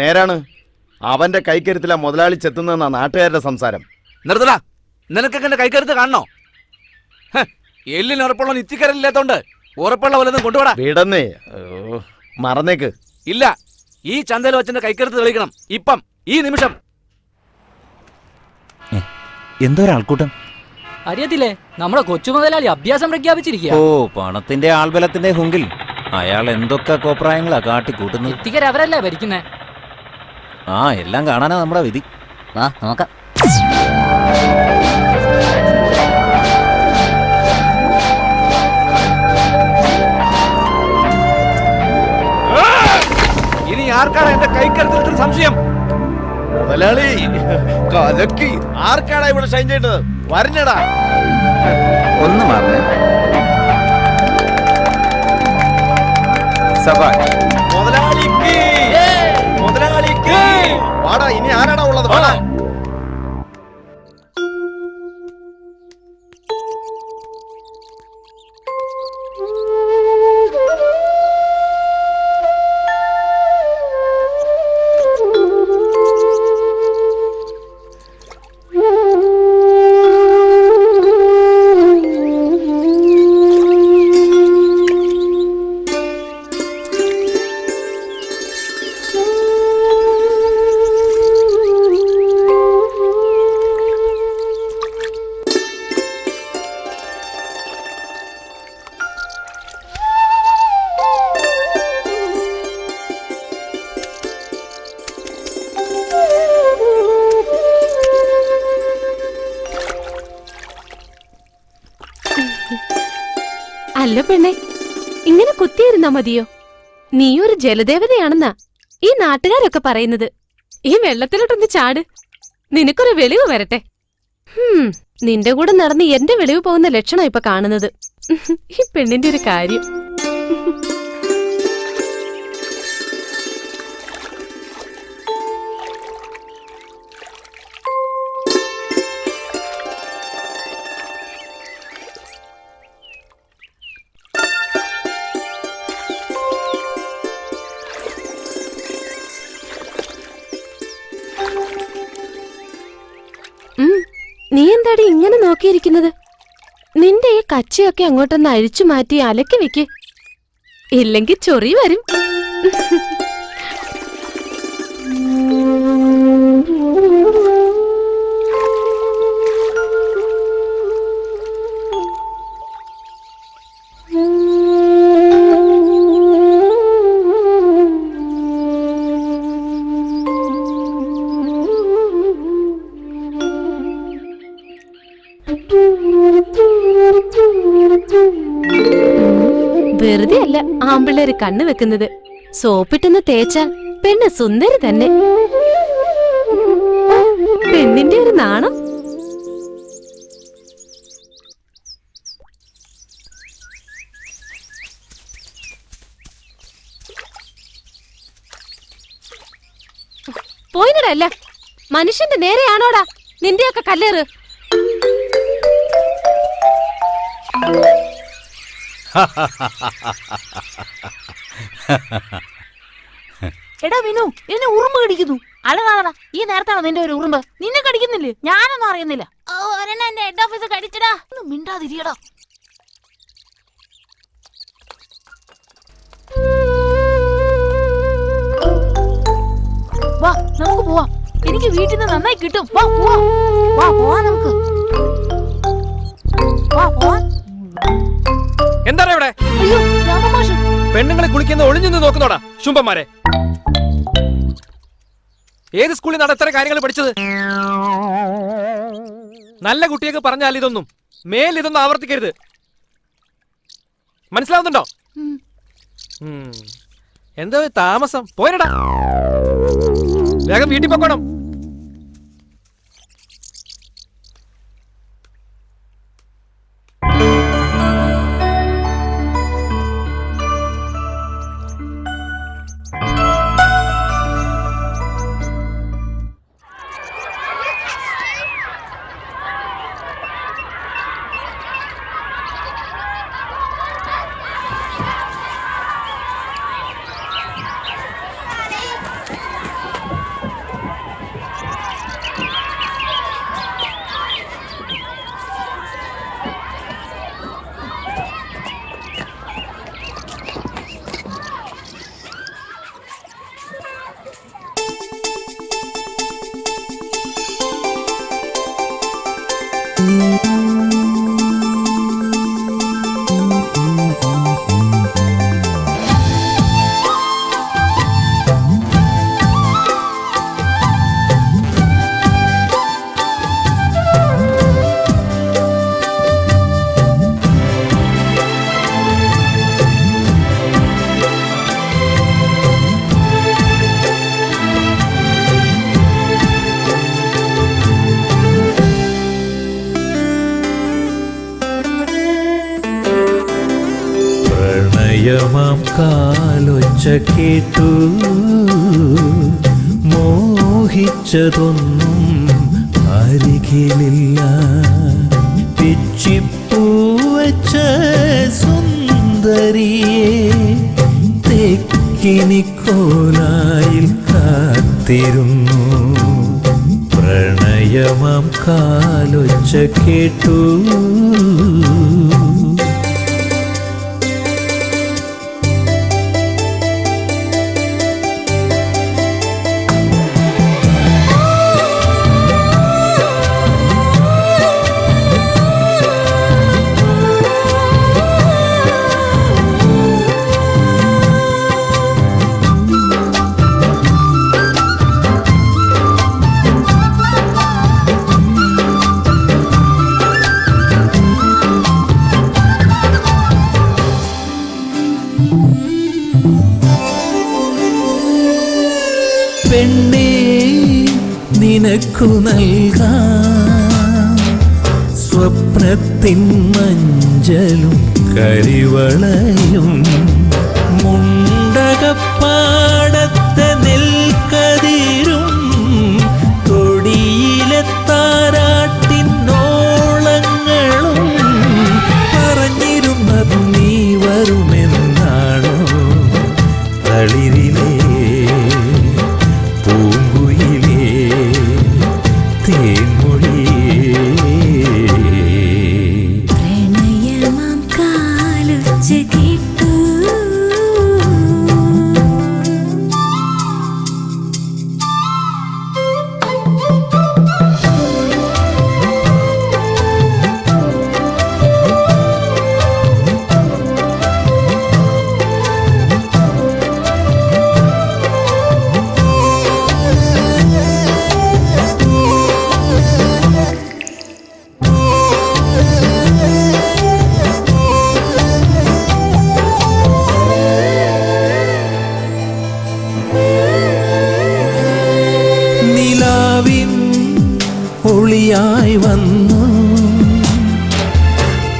നേരാണ്, അവന്റെ കൈക്കരുത്തിലാ മുതലാളി ചെത്തുന്നതെന്നാ നാട്ടുകാരുടെ സംസാരം. നിർത്തടാ, നിനക്കൊക്കെ എന്റെ കൈക്കരുത്ത് കാണണോ? എല്ലിന് ഉറപ്പുള്ള നിത്യക്കരലില്ലാത്തോണ്ട് ഉറപ്പുള്ള വല്ലതും കൊണ്ടുപോടാ. വീടന്നേ, മറന്നേക്ക്. ഇല്ല, ഈ ചന്തയിൽ വെച്ചെന്റെ കൈക്കരുത്ത് തെളിയിക്കണം, ഇപ്പം, ഈ നിമിഷം. എന്തോ ഒരാൾക്കൂട്ടം. അറിയത്തില്ലേ, നമ്മുടെ കൊച്ചു മുതലാളി അഭ്യാസം പ്രഖ്യാപിച്ചിരിക്കുക. ഓ, പണത്തിന്റെ ആൾബലത്തിന്റെ ഹുങ്കിൽ അയാൾ എന്തൊക്കെ കോപ്രായങ്ങളാ കാട്ടിക്കൂട്ടുന്നത്. എത്തിക്കര അവരല്ലേ ഭരിക്കുന്നേ. ആ, എല്ലാം കാണാനാ നമ്മുടെ വിധി. വാ നോക്കാം. ഇനി ആർക്കാണ് എന്റെ കൈക്കരുത്തിൽ സംശയം? മുതലാളി കലക്കി. ആർക്കാടാ ഇവിടെ ഷൈൻ ചെയ്യേണ്ടത്? വരഞ്ഞടാ. ഒന്ന് മാറണേ. സബാഷ്. മുതലാളിക്ക് മുതലാളിക്ക് വാടാ. ഇനി ആരാടാ ഉള്ളത്? വാടാ. അല്ല പെണ്ണെ, ഇങ്ങനെ കുത്തിയിരുന്നാ മതിയോ? നീയൊരു ജലദേവതയാണെന്നാ ഈ നാട്ടുകാരൊക്കെ പറയുന്നത്. ഈ വെള്ളത്തിലോട്ടൊന്ന് ചാട്, നിനക്കൊരു വെളിവ് വരട്ടെ. നിന്റെ കൂടെ നടന്ന് എന്റെ വെളിവ് പോകുന്ന ലക്ഷണം ഇപ്പൊ കാണുന്നത്. ഈ പെണ്ണിന്റെ ഒരു കാര്യം. നീ എന്താടി ഇങ്ങനെ നോക്കിയിരിക്കുന്നത്? നിന്റെ ഈ കച്ചയൊക്കെ അങ്ങോട്ടൊന്ന് അഴിച്ചു മാറ്റി അലക്കി വെക്ക്, ഇല്ലെങ്കിൽ ചൊറി വരും. വെറുതെ അല്ല ആമ്പിള്ളേര് കണ്ണു വെക്കുന്നത്. സോപ്പിട്ടെന്ന് തേച്ചാൽ പെണ്ണ് സുന്ദരി തന്നെ. പെണ്ണിന്റെ ഒരു നാണം. പോയിനടല്ല, മനുഷ്യന്റെ നേരെയാണോടാ നിന്റെയൊക്കെ കല്ലേറ്? എടാ വിനു, എന്നെ ഉറുമ്പ് കടിക്കുന്നു. അല്ലതാ, ഈ നേരത്താണോ നിന്റെ ഒരു ഉറുമ്പ്? നിന്നെ കടിക്കുന്നില്ലേ? ഞാനൊന്നും അറിയുന്നില്ല. എന്റെ ഹെഡ് ഓഫീസ് കടിച്ചടാ. ഒന്നും മിണ്ടാതിരിയടാ. വാ നമുക്ക് പോവാം. എനിക്ക് വീട്ടിൽ നിന്ന് നന്നായി കിട്ടും. വാ പോവാ, വാ പോവാ നമുക്ക്. വാ പോവാ. എന്താണ് ഇവിടെ? അയ്യോ രാമമാഷ്. പെണ്ണുങ്ങളെ കുളിക്കുന്ന ഒളിഞ്ഞു നോക്കുന്നോടാ ശുംഭന്മാരെ. ഏത് സ്കൂളിൽ നിന്നാണ് ഇത്ര കാര്യങ്ങൾ പഠിച്ചത്? നല്ല കുട്ടിയൊക്കെ പറഞ്ഞാൽ ഇതൊന്നും ഇതൊന്നും ആവർത്തിക്കരുത്. മനസ്സിലാവുന്നുണ്ടോ? എന്താ താമസം? പോരടാ, വേഗം വീട്ടിൽ പോക്കണം. പ്രണയമാം കാലൊച്ച കേട്ടു മോഹിച്ചതൊന്നും അരികിലില്ല. പിച്ചിപ്പൂവച്ച സുന്ദരിയെ തെക്കിനിക്കോലായിൽ കാത്തിരുന്നു. പ്രണയമാം കാലൊച്ച കേട്ടു പെണ്ണേ നിനക്കു നൽകാം സ്വപ്നത്തിൻ മഞ്ചലും കരിവളയും. മുണ്ടകപ്പാടത്തെ നെൽക്കതിരും തൊടിയിലെ താരാട്ടിനോളങ്ങളും പറഞ്ഞിരുന്നത് നീ വരുമെന്നാണോ? തളിരിലെ പൂങ്കുയിലേ തേൻമൊഴിയേ പ്രണയമാം കാലൊച്ച കേട്ടു ഒളിയായി വന്നു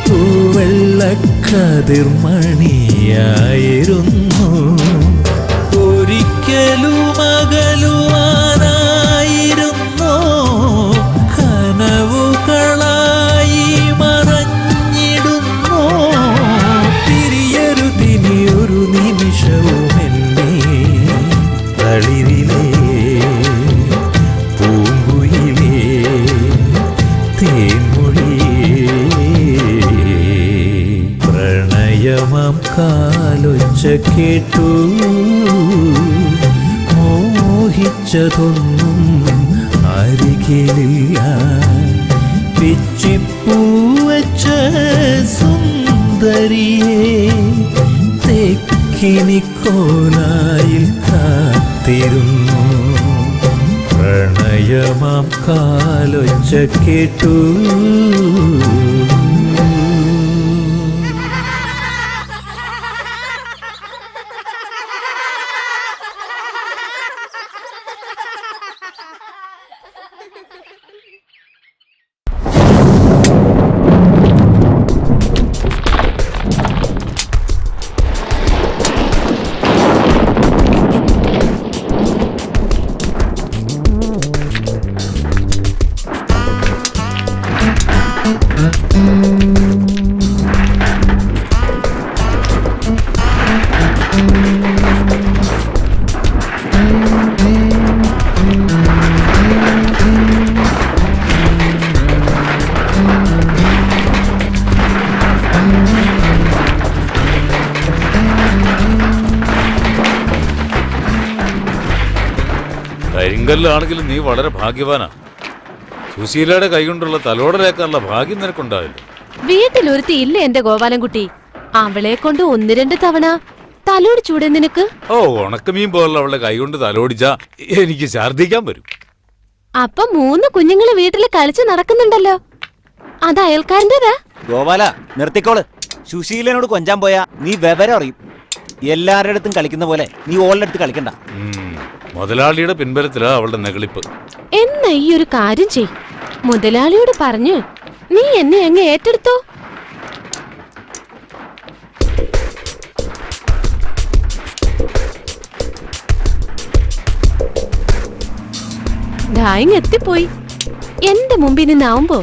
തൂവെള്ളക്കതിർമണിയായിരുന്നു. ഒരിക്കലും അകലുവാനായിരുന്നോ കനവുകളായി മറഞ്ഞിടുന്നു. തിരിയരുതിനിയൊരു നിമിഷവും എന്നെ തളിരിലേ പൂങ്കുയിലേ തേൻമൊഴിയേ പ്രണയമാം കാലൊച്ച കേട്ടു മോഹിച്ചതൊന്നും അരികിലില്ല പിച്ചിപ്പൂവച്ച സുന്ദരിയെ തെക്കിനിക്കോലായിൽ കാത്തിരുന്നു പ്രണയമാം കാലൊച്ച കേട്ടു കരിങ്കല്ലാണെങ്കിലും നീ വളരെ ഭാഗ്യവാനാ. സുശീലയുടെ കൈകൊണ്ടുള്ള തലോടലേക്കാനുള്ള ഭാഗ്യം നിനക്കുണ്ടാവില്ല. വീട്ടിലൊരുത്തി ഇല്ല എന്റെ ഗോപാലൻകുട്ടി. അവളെ കൊണ്ട് 1-2 തവണ തലോടിച്ചൂടെ നിനക്ക്? ഓ, ഉണക്കമീൻ പോലുള്ള അവളുടെ കൈകൊണ്ട് തലോടിച്ചാ എനിക്ക് ഛർദ്ദിക്കാൻ വരും. അപ്പൊ 3 കുഞ്ഞുങ്ങള് വീട്ടില് കളിച്ച് നടക്കുന്നുണ്ടല്ലോ, അത് അയൽക്കാരൻ്റെതാ? ഗോപാല നിർത്തിക്കോള്. സുശീലനോട് കൊഞ്ചാൻ പോയാ നീ വിവരം അറിയും. എല്ലാവരുടെ അടുത്തും കളിക്കുന്ന പോലെ നീ ഓളുടെ അടുത്ത് കളിക്കണ്ട. മുതലാളിയുടെ പിൻബലത്തിലാ അവളുടെ നെകളിപ്പ്. എന്നാ ഈ ഒരു കാര്യം ചെയ്, മുതലാളിയോട് പറഞ്ഞു നീ എന്നെ അങ്ങ് ഏറ്റെടുത്തോ. ഡായിങ് എത്തിപ്പോയി. എന്റെ മുമ്പിൽ നിന്നാവുമ്പോ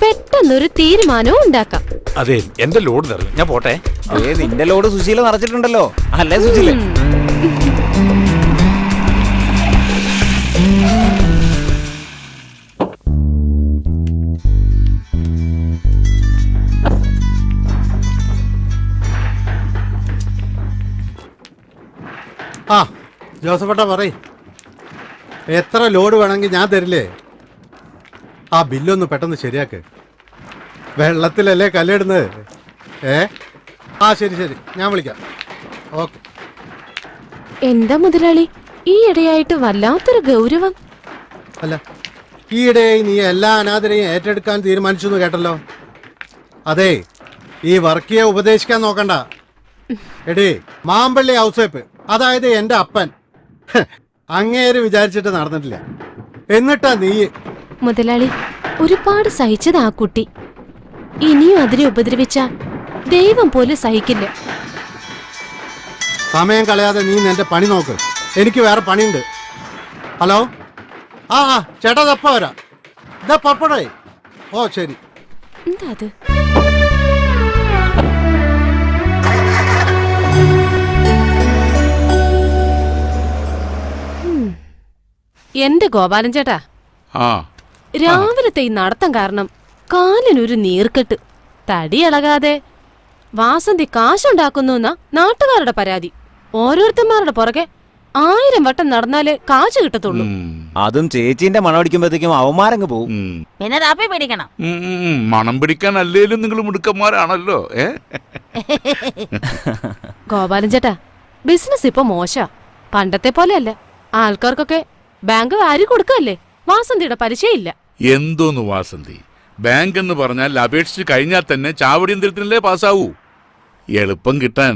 പെട്ടെന്നൊരു തീരുമാനവും ഉണ്ടാക്കാം. അതെ, എന്റെ ലോഡ് നിറഞ്ഞു, ഞാൻ പോട്ടെ. നിന്റെ ലോഡ് സുശീല നിറച്ചിട്ടുണ്ടല്ലോ, അല്ലേ സുശീല? ആ ജോസഫേട്ടാ പറയ്, എത്ര ലോഡ് വേണമെങ്കിൽ ഞാൻ തരില്ലേ? ആ ബില്ലൊന്ന് പെട്ടെന്ന് ശരിയാക്ക്. വെള്ളത്തിലല്ലേ കല്ലിടുന്നത്? ആ ശരി ശരി, ഞാൻ വിളിക്കാം. ഓക്കെ. എന്താ മുതലാളി ഈ ഇടയായിട്ട് വല്ലാത്തൊരു ഗൗരവം? അല്ല, ഈയിടെ നീ എല്ലാ അനാഥരെയും ഏറ്റെടുക്കാൻ തീരുമാനിച്ചു എന്ന് കേട്ടല്ലോ. അതെ, ഈ വർക്കിയെ ഉപദേശിക്കാൻ നോക്കണ്ട. എടീ, മാമ്പള്ളി ഔസേപ്പ്, അതായത് എൻ്റെ അപ്പൻ, അങ്ങേര് വിചാരിച്ചിട്ട് നടന്നിട്ടില്ല. എന്നിട്ടാ നീ. മുതലാളി ഒരുപാട് സഹിച്ചത് ആ കുട്ടി. ഇനിയും അതിനെ ഉപദ്രവിച്ച ദൈവം പോലും സഹിക്കില്ല. സമയം കളയാതെ നീ നിന്റെ പണി നോക്ക്, എനിക്ക് വേറെ പണിയുണ്ട്. ഹലോ, ആ ചേട്ടാ, തപ്പ വരാം. ഇതാ പപ്പടേ. ഓ ശരി. എന്താ അത്? എന്റെ ഗോപാലൻ ചേട്ടാ, രാവിലത്തെ ഈ നടത്തം കാരണം കാലിനൊരു നീർക്കെട്ട്. തടി ഇളകാതെ വാസന്തി കാശുണ്ടാക്കുന്നു എന്നാ നാട്ടുകാരുടെ പരാതി. ഓരോരുത്തന്മാരുടെ പുറകെ 1000 വട്ടം നടന്നാലേ കാശ് കിട്ടത്തുള്ളൂ. അതും ചേച്ചീന്റെ മണം അടിക്കുമ്പോഴത്തേക്കും അവന്മാരങ്ങ് പോവും. പിന്നെ താപ്പി പിടിക്കണം. മണം പിടിക്കാൻ അല്ലേലും നിങ്ങൾ മുടുക്കന്മാരാണല്ലോ. ഗോപാലൻ ചേട്ടാ, ബിസിനസ് ഇപ്പൊ മോശ, പണ്ടത്തെ പോലെയല്ല. ആൾക്കാർക്കൊക്കെ ബാങ്ക് വാരി കൊടുക്കല്ലേ, വാസന്തിയുടെ പരിചയമില്ല. എന്തോന്ന് വാസന്തി, ബാങ്ക് എന്ന് പറഞ്ഞാൽ അപേക്ഷിച്ച് കഴിഞ്ഞാൽ തന്നെ ചാവടി യന്ത്രത്തിനല്ലേ പാസ്സാവൂ. എളുപ്പം കിട്ടാൻ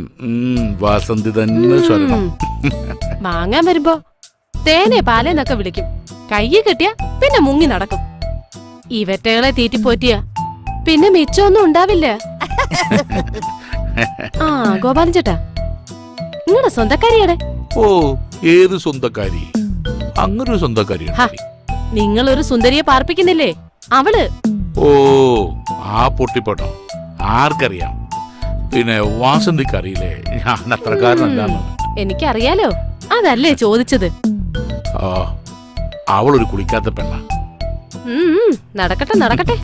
വാസന്തി തന്നെ സ്വരണം. വാങ്ങാൻ വരുമ്പോ തേനെ പാലേന്നൊക്കെ വിളിക്കും. കയ്യെ കെട്ടിയ പിന്നെ മുങ്ങി നടക്കും. ഇവറ്റകളെ തീറ്റിപ്പോറ്റിയ പിന്നെ മിച്ചമൊന്നും ഉണ്ടാവില്ല. ആ ഗോപാലൻ ചേട്ടാ, നിങ്ങളുടെ സ്വന്തക്കാരിയുടെ? ഓ, ഏത് സ്വന്തക്കാരി? അങ്ങനൊരു സ്വന്തക്കാരി? നിങ്ങളൊരു സുന്ദരിയെ പാർപ്പിക്കുന്നില്ലേ, അവള്. ഓ, ആ പൊട്ടിപ്പോട്ടോ, ആർക്കറിയാം. പിന്നെ വാസന്തിക്കറിയില്ലേ ഞാൻ അത്രക്കാരനല്ലാന്ന്? എനിക്കറിയാലോ, അതല്ലേ ചോദിച്ചത്. അവളൊരു കുളിക്കാത്ത പെണ്ണ. നടക്കട്ടെ നടക്കട്ടെ.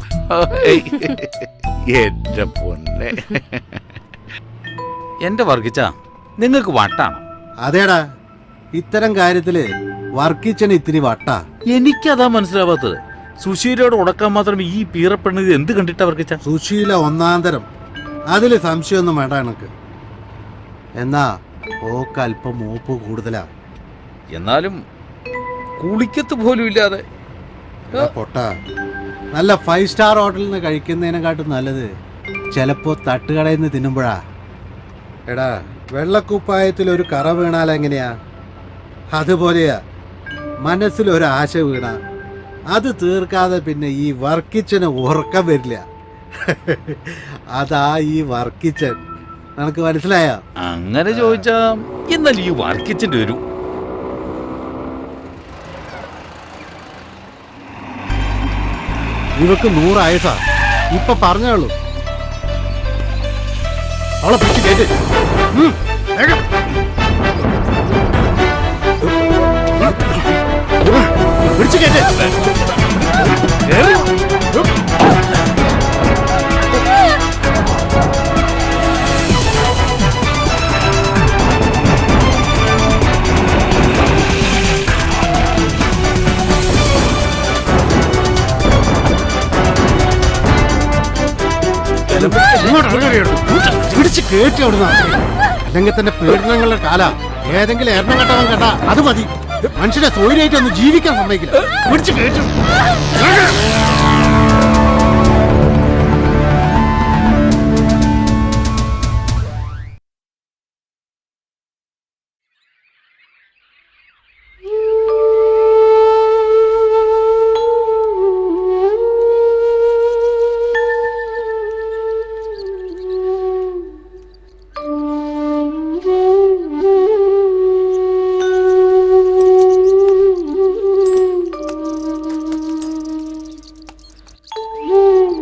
എന്റെ പൊന്നെ. എന്റെ വർഗിച്ച നിങ്ങൾക്ക് വട്ടാണ്. അതേടാ, ഇത്തരം കാര്യത്തില് വർക്കിച്ചന് ഇത്തിരി വട്ടാ. എനിക്കതാ മനസ്സിലാവാത്തത്. സുശീലയോട് ഉടക്കാൻ മാത്രം ഈ പീറപ്പെണ്ണത് എന്ത് കണ്ടിട്ടാ വർക്കിച്ച? സുശീല ഒന്നാന്തരം, അതില് സംശയമൊന്നും വേണ്ട എനക്ക്. എന്നാ ഓക്ക് അല്പം മൂപ്പ് കൂടുതലാ. എന്നാലും കുളിക്കത്ത് പോലും ഇല്ലാതെ. പൊട്ട, നല്ല 5 സ്റ്റാർ ഹോട്ടലിൽ നിന്ന് കഴിക്കുന്നതിനെക്കാട്ടും നല്ലത് ചിലപ്പോ തട്ടുകടയിൽ നിന്ന് തിന്നുമ്പോഴാ. എടാ, വെള്ളക്കുപ്പായത്തിൽ ഒരു കറ വീണാൽ എങ്ങനെയാ, അതുപോലെയാ മനസ്സിൽ ഒരു ആശ വീണ അത് തീർക്കാതെ പിന്നെ ഈ വർക്കിച്ചന് ഉറക്കം വരില്ല. അതാ ഈ വർക്കിച്ചൻ. നിനക്ക് മനസ്സിലായ? അങ്ങനെ ചോദിച്ചാ എന്നാൽ ഈ വർക്കിച്ചന്റെ ഒരു ഇവക്ക് 100 ആയസാ. ഇപ്പൊ പറഞ്ഞോളൂ. അവളെ പിടിച്ച് കേട്ട്. പിടിച്ച് കേട്ട്. പിടിച്ച് കേട്ടി അവിടുന്ന്. അല്ലെങ്കിൽ തന്നെ പീഡനങ്ങളുടെ കാല. ഏതെങ്കിലും എണ്ണം കെട്ടവൻ കേട്ടാ അത് മതി. മനുഷ്യനെ സൗകര്യമായിട്ട് ഒന്ന് ജീവിക്കാൻ സമ്മതിക്കില്ല. പിടിച്ച് കേട്ടു.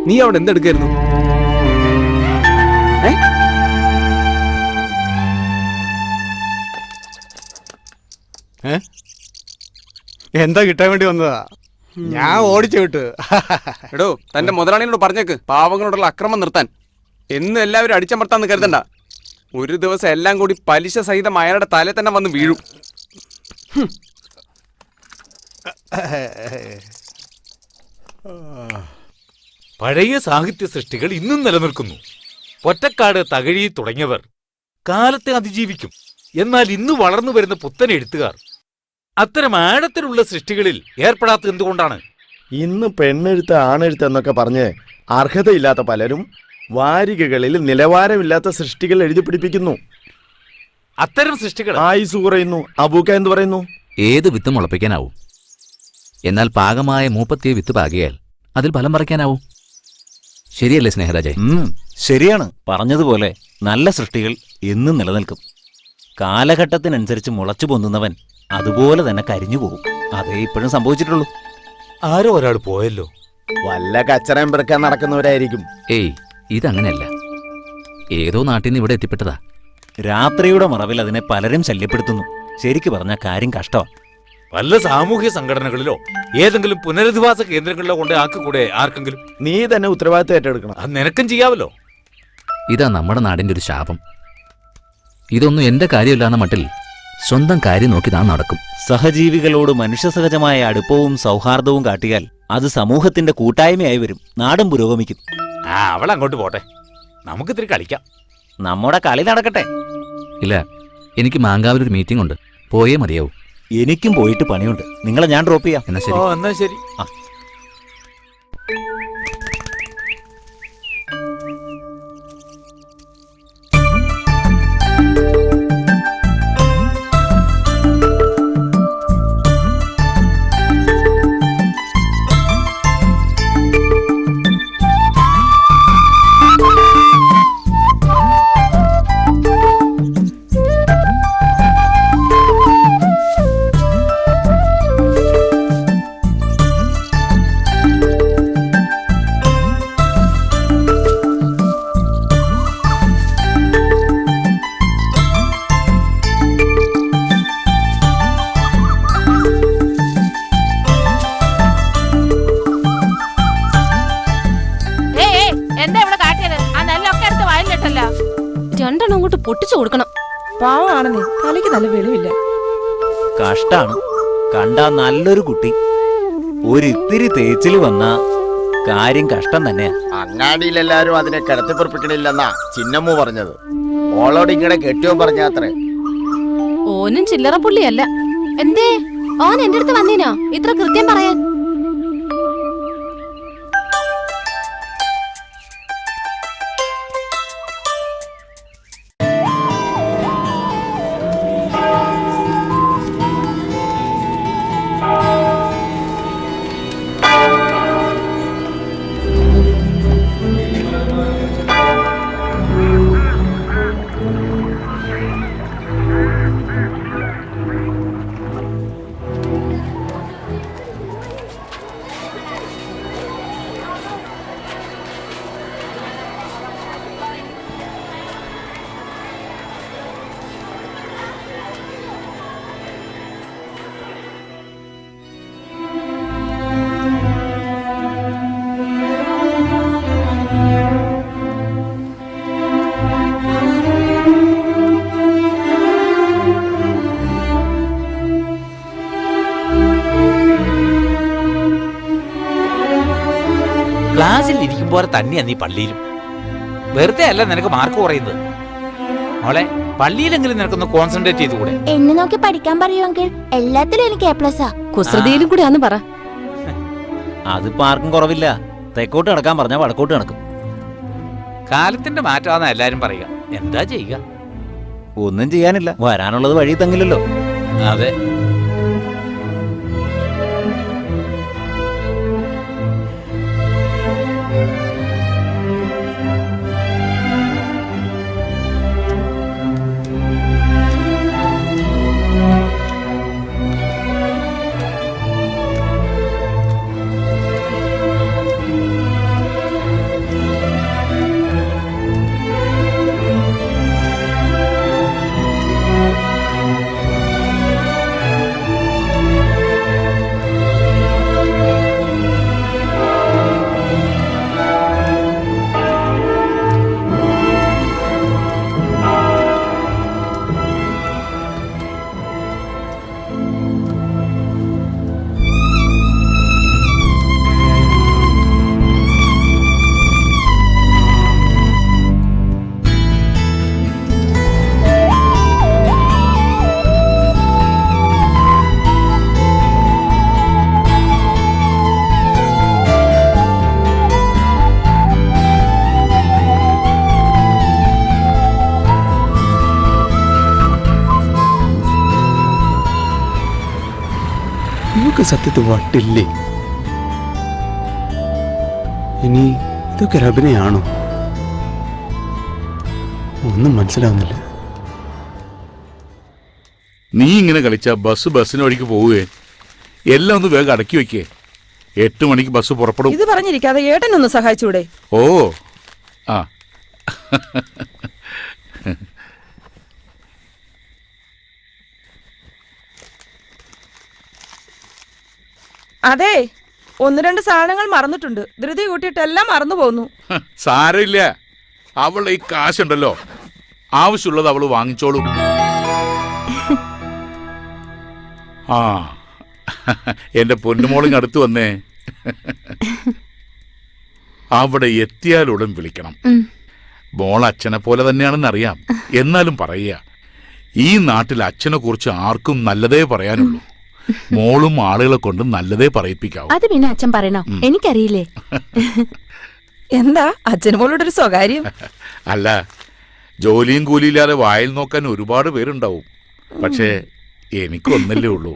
നീ അവിടെ എന്തെടുക്കായിരുന്നു? എന്താ കിട്ടാൻ വേണ്ടി വന്നതാ? ഞാൻ ഓടിച്ചു വിട്ടു. എടോ, തന്റെ മുതലാളിയോട് പറഞ്ഞേക്ക് പാവങ്ങളോടുള്ള അക്രമം നിർത്താൻ. എന്നും എല്ലാവരും അടിച്ചമർത്താന്ന് കരുതണ്ട. ഒരു ദിവസം എല്ലാം കൂടി പലിശ സഹിതം അയാളുടെ തലേ തന്നെ വന്ന് വീഴും. പഴയ സാഹിത്യ സൃഷ്ടികൾ ഇന്നും നിലനിൽക്കുന്നു. പൊറ്റക്കാട്, തകഴി തുടങ്ങിയവർ കാലത്തെ അതിജീവിക്കും. എന്നാൽ ഇന്ന് വളർന്നു വരുന്ന പുത്തൻ എഴുത്തുകാർ അത്തരം ആഴത്തിലുള്ള സൃഷ്ടികളിൽ ഏർപ്പെടാത്തത് എന്തുകൊണ്ടാണ്? ഇന്ന് പെണ്ണെഴുത്ത് ആണെഴുത്ത് എന്നൊക്കെ പറഞ്ഞ് അർഹതയില്ലാത്ത പലരും വാരികകളിൽ നിലവാരമില്ലാത്ത സൃഷ്ടികൾ എഴുതി പിടിപ്പിക്കുന്നു. അത്തരം സൃഷ്ടികൾ ആയുസ് കുറയുന്നു. അബൂക്ക എന്ത് പറയുന്നു? ഏത് വിത്ത് മുളപ്പിക്കാനാവും, എന്നാൽ പാകമായ മൂപ്പത്തിയ വിത്ത് പാകിയാൽ അതിൽ ഫലം പറിക്കാനാവും. ശരിയല്ലേ സ്നേഹരാജേ? ശരിയാണ്. പറഞ്ഞതുപോലെ നല്ല സൃഷ്ടികൾ എന്നും നിലനിൽക്കും. കാലഘട്ടത്തിനനുസരിച്ച് മുളച്ചു പൊന്നുന്നവൻ അതുപോലെ തന്നെ കരിഞ്ഞു പോകും. അതേ ഇപ്പോഴും സംഭവിച്ചിട്ടുള്ളൂ. ആരോ ഒരാൾ പോയല്ലോ. വല്ല കച്ചറയും പെറുക്കാൻ നടക്കുന്നവരായിരിക്കും. ഏയ്, ഇതങ്ങനെയല്ല. ഏതോ നാട്ടിൽ നിന്ന് ഇവിടെ എത്തിപ്പെട്ടതാ. രാത്രിയുടെ മറവിൽ അതിനെ പലരും ശല്യപ്പെടുത്തുന്നു. ശരിക്കു പറഞ്ഞ കാര്യം കഷ്ടമാണ്. വല്ല സാമൂഹ്യ സംഘടനകളിലോ ഏതെങ്കിലും പുനരധിവാസ കേന്ദ്രങ്ങളിലോ കൊണ്ട് ആക്കിക്കൂടെ ആർക്കെങ്കിലും? നീ തന്നെ ഉത്തരവാദിത്തം ഏറ്റെടുക്കണം. അത് നിനക്കും ചെയ്യാവല്ലോ. ഇതാ നമ്മുടെ നാടിന്റെ ഒരു ശാപം. ഇതൊന്നും എന്റെ കാര്യമില്ലാന്ന മട്ടിൽ സ്വന്തം കാര്യം നോക്കി താൻ നടക്കും. സഹജീവികളോട് മനുഷ്യസഹജമായ അടുപ്പവും സൗഹാർദ്ദവും കാട്ടിയാൽ അത് സമൂഹത്തിന്റെ കൂട്ടായ്മയായി വരും. നാടും പുരോഗമിക്കും. അവൾ അങ്ങോട്ട് പോട്ടെ, നമുക്ക് ഇത്തിരി കളിക്കാം. നമ്മുടെ കളി നടക്കട്ടെ. ഇല്ല, എനിക്ക് മാങ്കാവിലൊരു മീറ്റിംഗ് ഉണ്ട്, പോയേ മതിയാവും. എനിക്കും പോയിട്ട് പണിയുണ്ട്. നിങ്ങളെ ഞാൻ ഡ്രോപ്പ് ചെയ്യാം. എന്നാ ശരി. എന്നാ ശരി. രണ്ടെണ്ണം അങ്ങോട്ട് പൊട്ടിച്ചു കൊടുക്കണം. പാവാണെന്നേ, തലയ്ക്ക് നല്ല വെളിവില്ല. കഷ്ടാണ്. കണ്ടാ നല്ലൊരു കുട്ടി. ഒരിത്തിരി തേച്ചിൽ വന്ന കാര്യം കഷ്ടം തന്നെയാ. അങ്ങാടിയിലെല്ലാരും അതിനെ കിടത്തിപ്പൊറപ്പിക്കണില്ലെന്നാ ചിന്നമ്മു പറഞ്ഞത്. ഓളോട് ഇങ്ങടെ കെട്ടിയോ പറഞ്ഞാത്രേ. ഓനും ചില്ലറ പുള്ളിയല്ല. എന്തേ ഓൻ എന്റെ അടുത്ത് വന്നീനോ ഇത്ര കൃത്യം പറയാൻ? ക്ലാസ്സിൽ ഇരിക്കുമ്പോൾ തന്നെയാ നീ പള്ളിയിലും. വെറുതെ അല്ല നിനക്ക് മാർക്ക് കുറയുന്നത്. മോളെ, പള്ളിയിലെങ്കിലും നിനക്കൊന്ന് കോൺസെൻട്രേറ്റ് ചെയ്തുകൂടെ? എന്നെ നോക്കി പഠിക്കാൻ പറയുമെങ്കിൽ എല്ലാത്തിലും എനിക്ക് A+. കുസൃതിയിലും കൂടി ആന്ന് പറ. അതിപ്പോ ആർക്കും കുറവില്ല. തെക്കോട്ട് നടക്കാൻ പറഞ്ഞാൽ വടക്കോട്ട് നടക്കും. കാലത്തിന്റെ മാറ്റമാണെന്ന് എല്ലാരും പറയുക. എന്താ ചെയ്യുക? ഒന്നും ചെയ്യാനില്ല. വരാനുള്ളത് വഴി തങ്ങില്ലല്ലോ. അതെ. സത്യത്തിൽ വട്ടില്ലേ? ഇനി ഇതൊക്കെ ഒരു അഭിനയാണോ? ഒന്നും മനസ്സിലാവുന്നില്ല. നീ ഇങ്ങനെ കളിച്ച ബസ്സിന് വഴിക്ക് പോവുകയെ. എല്ലാം ഒന്ന് വേഗം അടക്കി വെക്കേ. 8 മണിക്ക് ബസ് പുറപ്പെടും. ഇത് പറഞ്ഞിരിക്കാതെ ഏട്ടനൊന്ന് സഹായിച്ചൂടെ? ഓ ആ അതെ, 1-2 സാധനങ്ങൾ മറന്നിട്ടുണ്ട്. ധൃതി കൂട്ടിയിട്ട് എല്ലാം മറന്നു പോന്നു. സാരമില്ല. അവളുടെ ഈ കാശുണ്ടല്ലോ, ആവശ്യമുള്ളത് അവള് വാങ്ങിച്ചോളും. ആ എന്റെ പൊന്നുമോളിങ് അടുത്ത് വന്നേ. അവിടെ എത്തിയാലുടൻ വിളിക്കണം. മോൾ അച്ഛനെ പോലെ തന്നെയാണെന്ന് അറിയാം. എന്നാലും പറയുക, ഈ നാട്ടിൽ അച്ഛനെ കുറിച്ച് ആർക്കും നല്ലതേ പറയാനുള്ളൂ. മോളും ആളുകളെ കൊണ്ട് നല്ലതേ പറയിപ്പിക്കാവും. അത് പിന്നെ അച്ഛൻ പറയണോ? എനിക്കറിയില്ലേ. എന്താ അച്ഛന് മോളോടൊരു സ്വകാര്യം? അല്ല, ജോലിയും കൂലിയില്ലാതെ വായിൽ നോക്കാൻ ഒരുപാട് പേരുണ്ടാവും. പക്ഷേ എനിക്കൊന്നല്ലേ ഉള്ളൂ.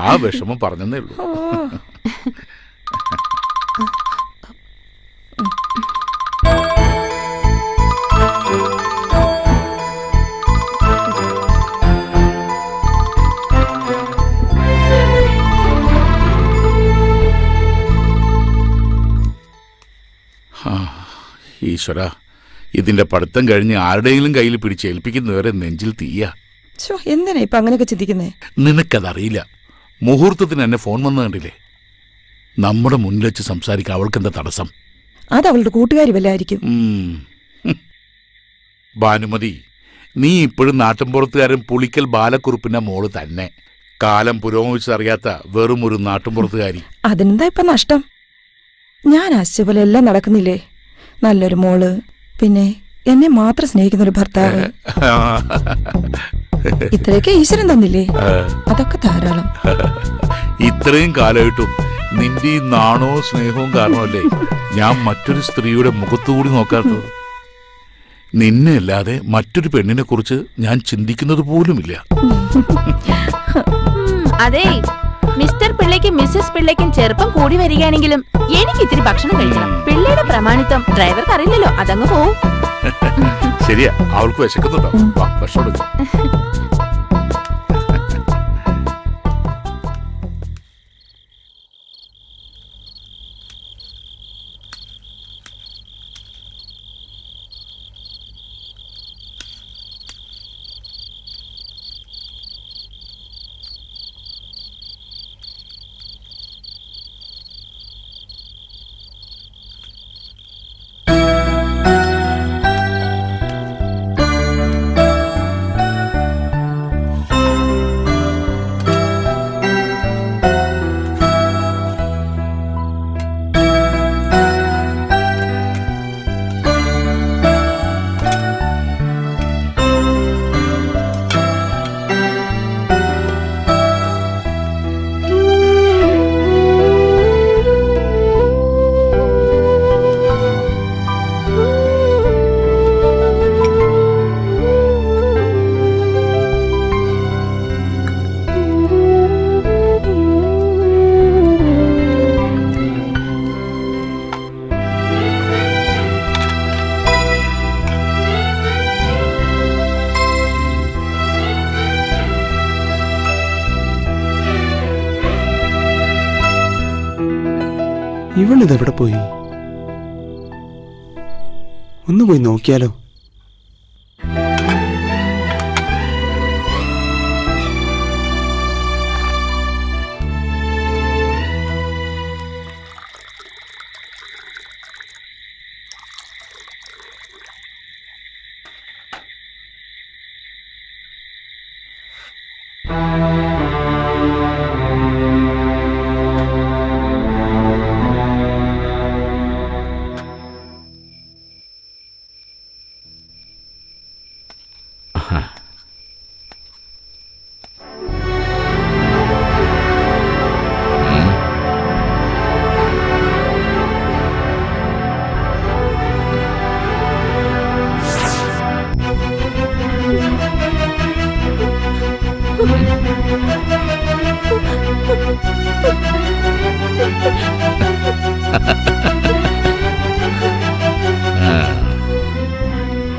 ആ വിഷമം പറഞ്ഞതേ ഉള്ളൂ. ഈശ്വര, ഇതിന്റെ പഠിത്തം കഴിഞ്ഞ് ആരുടെയെങ്കിലും കയ്യിൽ പിടിച്ചേൽപ്പിക്കുന്നവരെ നെഞ്ചിൽ തീയ. എന്തിനാ ഇപ്പൊ അങ്ങനെയൊക്കെ ചിന്തിക്കുന്നേ? നിനക്കതറിയില്ല. മുഹൂർത്തത്തിന് എന്നെ ഫോൺ വന്നു കണ്ടില്ലേ? നമ്മുടെ മുന്നിൽ വെച്ച് സംസാരിക്കാൻ അവൾക്കെന്താ തടസ്സം? അത് അവളുടെ കൂട്ടുകാരി വല്ലായിരിക്കും. ഭാനുമതി, നീ ഇപ്പോഴും നാട്ടിൻപുറത്തുകാരൻ പുളിക്കൽ ബാലക്കുറുപ്പിന്റെ മോള് തന്നെ. കാലം പുരോഗമിച്ചറിയാത്ത വെറും ഒരു നാട്ടുമ്പുറത്തുകാരി. അതിനെന്താ ഇപ്പൊ നഷ്ടം? ഞാൻ ആശിച്ച പോലെ എല്ലാം നടക്കുന്നില്ലേ? നല്ലൊരു മോള്, പിന്നെ എന്നെ മാത്രം സ്നേഹിക്കുന്ന ഒരു ഭർത്താവ്, ഇത്രയൊക്കെ ഈശ്വരൻ തന്നില്ലേ? അതൊക്കെ ധാരാളം. ഇത്രയും കാലമായിട്ടും നിന്റെ ഈ നാണവും സ്നേഹവും കാരണമല്ലേ ഞാൻ മറ്റൊരു സ്ത്രീയുടെ മുഖത്തുകൂടി നോക്കാത്തത്. നിന്നെ അല്ലാതെ മറ്റൊരു പെണ്ണിനെ കുറിച്ച് ഞാൻ ചിന്തിക്കുന്നത് പോലുമില്ല. അതെ, മിസ്റ്റർ പിള്ളയ്ക്കും മിസ്സസ് പിള്ളയ്ക്കും ചെറുപ്പം കൂടി വരികയാണെങ്കിലും എനിക്ക് ഇത്തിരി ഭക്ഷണം കഴിക്കണം. പിള്ളയുടെ പ്രമാണിത്വം ഡ്രൈവർക്ക് അറിയില്ലല്ലോ, അതങ്ങ് പോവും. ശരിയാ, അവൾക്ക് വിശക്കുന്നുണ്ടോ? വാ, ഭക്ഷണം എടുക്കാം. ഇവളിതെവിടെ പോയി? ഒന്ന് പോയി നോക്കിയാലോ?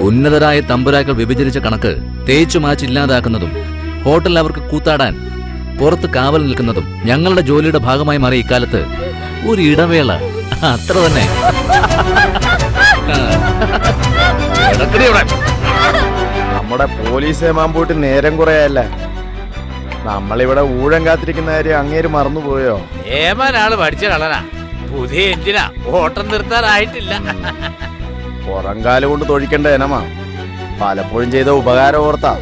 ഉന്നതരായ തമ്പുരാക്കൾ വിഭജിച്ച കണക്ക് തേച്ചു മാച്ചില്ലാതാക്കുന്നതും ഹോട്ടലിൽ അവർക്ക് കൂത്താടാൻ പുറത്ത് കാവൽ നിൽക്കുന്നതും ഞങ്ങളുടെ ജോലിയുടെ ഭാഗമായി മാറിയ ഇക്കാലത്ത് ഒരു ഇടവേള അത്ര തന്നെ. നമ്മുടെ പോലീസ് ഏമാൻ പോയിട്ട് നേരം കുറയല്ല. നമ്മളിവിടെ ഊഴം കാത്തിരിക്കുന്ന കാര്യം അങ്ങേര് മറന്നുപോയോ? ഏമാനാള് പഠിച്ച കളനാ, പുതിയ എഞ്ചിനാ, ഓട്ടം നിർത്താറായിട്ടില്ല. പുറംകാല് കൊണ്ട് തൊഴിക്കേണ്ട ഇനമാ, പലപ്പോഴും ചെയ്ത ഉപകാരം ഓർത്താ.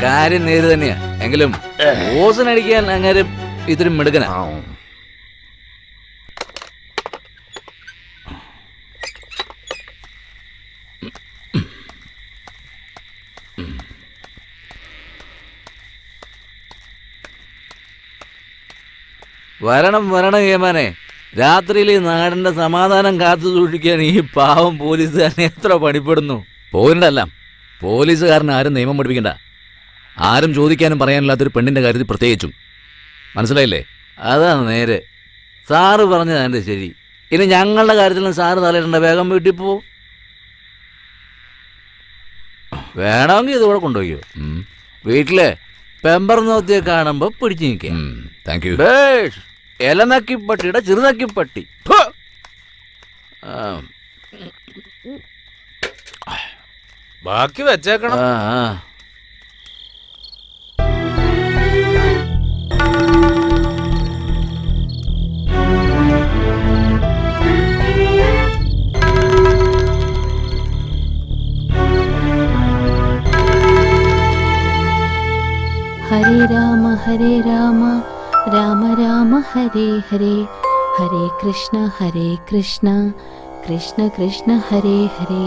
കാര്യം നേര് തന്നെയാ, എങ്കിലും ഓസനടിക്കാൻ അങ്ങനെ ഇത്തിരി മിടുക്കനാ. വരണം വരണം ഏമാനെ, രാത്രിയിൽ ഈ നാടിന്റെ സമാധാനം കാത്തു സൂക്ഷിക്കാൻ ഈ പാവം പോലീസുകാരൻ എത്ര പണിപ്പെടുന്നു. പോരിണ്ടല്ല, പോലീസുകാരൻ ആരും നിയമം പഠിപ്പിക്കണ്ട. ആരും ചോദിക്കാനും പറയാനില്ലാത്തൊരു പെണ്ണിന്റെ കാര്യത്തിൽ പ്രത്യേകിച്ചും. മനസ്സിലായില്ലേ? അതാണ് നേരെ. സാറ് പറഞ്ഞതാണ് ശരി. ഇനി ഞങ്ങളുടെ കാര്യത്തിലും സാറ് തലയിടേണ്ട, വേഗം വീട്ടിൽ പോ. വേണമെങ്കിൽ ഇതുകൂടെ കൊണ്ടുപോയോ. വീട്ടിലെ പെമ്പർ നോത്തിയെ കാണുമ്പോ പിടിച്ചു നിൽക്കാം. Thank you. എലനക്കിപ്പട്ടിയുടെ ചെറുനക്കിപ്പട്ടി. ബാക്കി വെച്ചേക്കണം. ഹരേ രാമ ഹരേ രാമ രാമ രാമ ഹരേ ഹരേ ഹരേ കൃഷ്ണ കൃഷ്ണ കൃഷ്ണ ഹരേ ഹരേ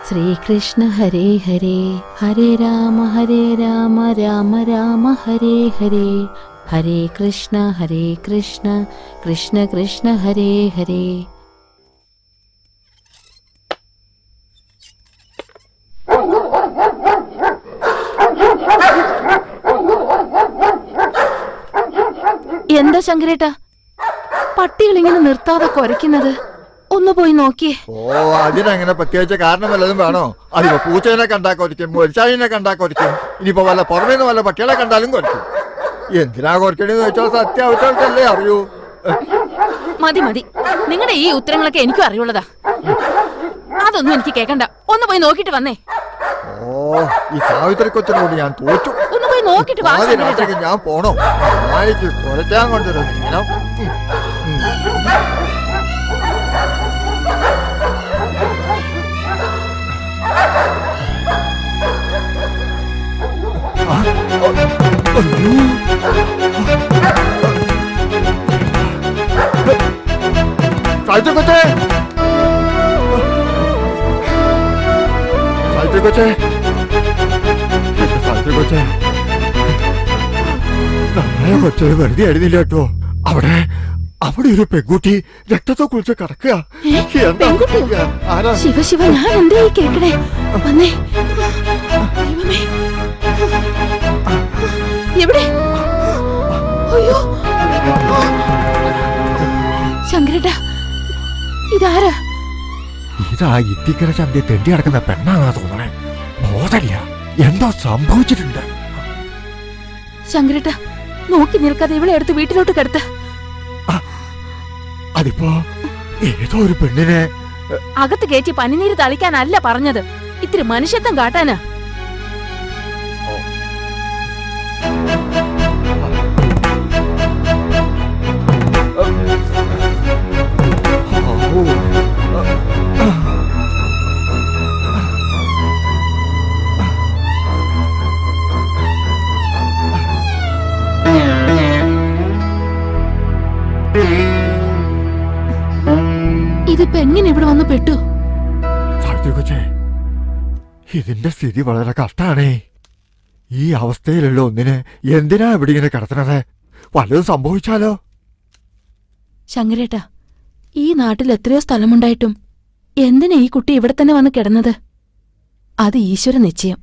ശ്രീകൃഷ്ണ ഹരേ ഹരേ ഹരേ രാമ രാമ രാമ ഹരേ ഹരേ ഹരേ കൃഷ്ണ കൃഷ്ണ കൃഷ്ണ ഹരേ ഹരേ. എന്താ ശങ്കരേട്ടാ പട്ടികൾ ഇങ്ങനെ നിർത്താതെ കുരയ്ക്കുന്നത്? ഒന്ന് പോയി നോക്കിയേ. ഓ, അതിനങ്ങനെ പ്രത്യേകിച്ച് കാരണം വല്ലതും വേണോ? അതിപ്പോ പൂച്ചേനെ കണ്ടാ കൊരയ്ക്കും, മുരിച്ചാഴിനെ കണ്ടാ കൊരയ്ക്കും, ഇനിയിപ്പോ വല്ല പുറമേന്ന് വല്ല പട്ടികളെ കണ്ടാലും കൊരയ്ക്കും. എന്തിനാ കൊരക്കണെന്ന് വെച്ചാൽ സത്യാവസ്ഥകൾക്കല്ലേ അറിയൂ. മതി മതി, നിങ്ങളുടെ ഈ ഉത്തരങ്ങളൊക്കെ എനിക്കും അറിയുള്ളതാ. അതൊന്നും എനിക്ക് കേക്കണ്ട. ഒന്ന് പോയി നോക്കിട്ട് വന്നേ. ഓ, ഈ സാവിത്രി കൊച്ചിനോട് ഞാൻ തോറ്റു. ഒന്ന് പോയി നോക്കിട്ട് വാ. ഞാൻ പോണോ? നായിക്ക് കുറയ്ക്കാൻ കൊണ്ടുവരും. സാവിത്രി കൊച്ചേ, സാവിത്രി കൊച്ചേ, സാവിത്രി കൊച്ചേ, നമ്മളെ കൊച്ചത് വെറുതെ എഴുതില്ല കേട്ടോ. അവിടെ ഒരു പെൺകുട്ടി രക്തത്തെ കുറിച്ച് കിടക്കുക. ശിവ ശിവ, ഞാൻ എന്തേ കേക്കണേ? വന്നേ. എവിടെ? അയ്യോ ശങ്കരേട്ടാ, ഇതാരാ? ഇതാ ഇത്തിക്കര ചന്തി തെണ്ടി കിടക്കുന്ന പെണ്ണാന്നാ തോന്നണേ. ബോധമില്ല, എന്തോ സംഭവിച്ചിട്ടുണ്ട്. ശങ്കരേട്ടാ, നോക്കി നിൽക്കാതെ ഇവളെ എടുത്ത് വീട്ടിലോട്ട് കിടത്ത. അതിപ്പോ ഏതോ ഒരു പെണ്ണിനെ അകത്ത് കയറ്റി പനിനീര് തളിക്കാനല്ല പറഞ്ഞത്, ഇത്തിരി മനുഷ്യത്വം കാട്ടാനാ. ഇതിപ്പോ എങ്ങനെ ഇവിടെ വന്ന് പെട്ടു? ഇതിന്റെ സ്ഥിതി വളരെ കഷ്ടാണേ. ഈ അവസ്ഥയിലുള്ള ഒന്നിനെ എന്തിനാ ഇവിടെ ഇങ്ങനെ കിടത്തണത്? വല്ലതും സംഭവിച്ചാലോ? ശങ്കരേട്ടാ, ഈ നാട്ടിൽ എത്രയോ സ്ഥലമുണ്ടായിട്ടും എന്തിനാ ഈ കുട്ടി ഇവിടെ തന്നെ വന്ന് കിടന്നത്? അത് ഈശ്വര നിശ്ചയം.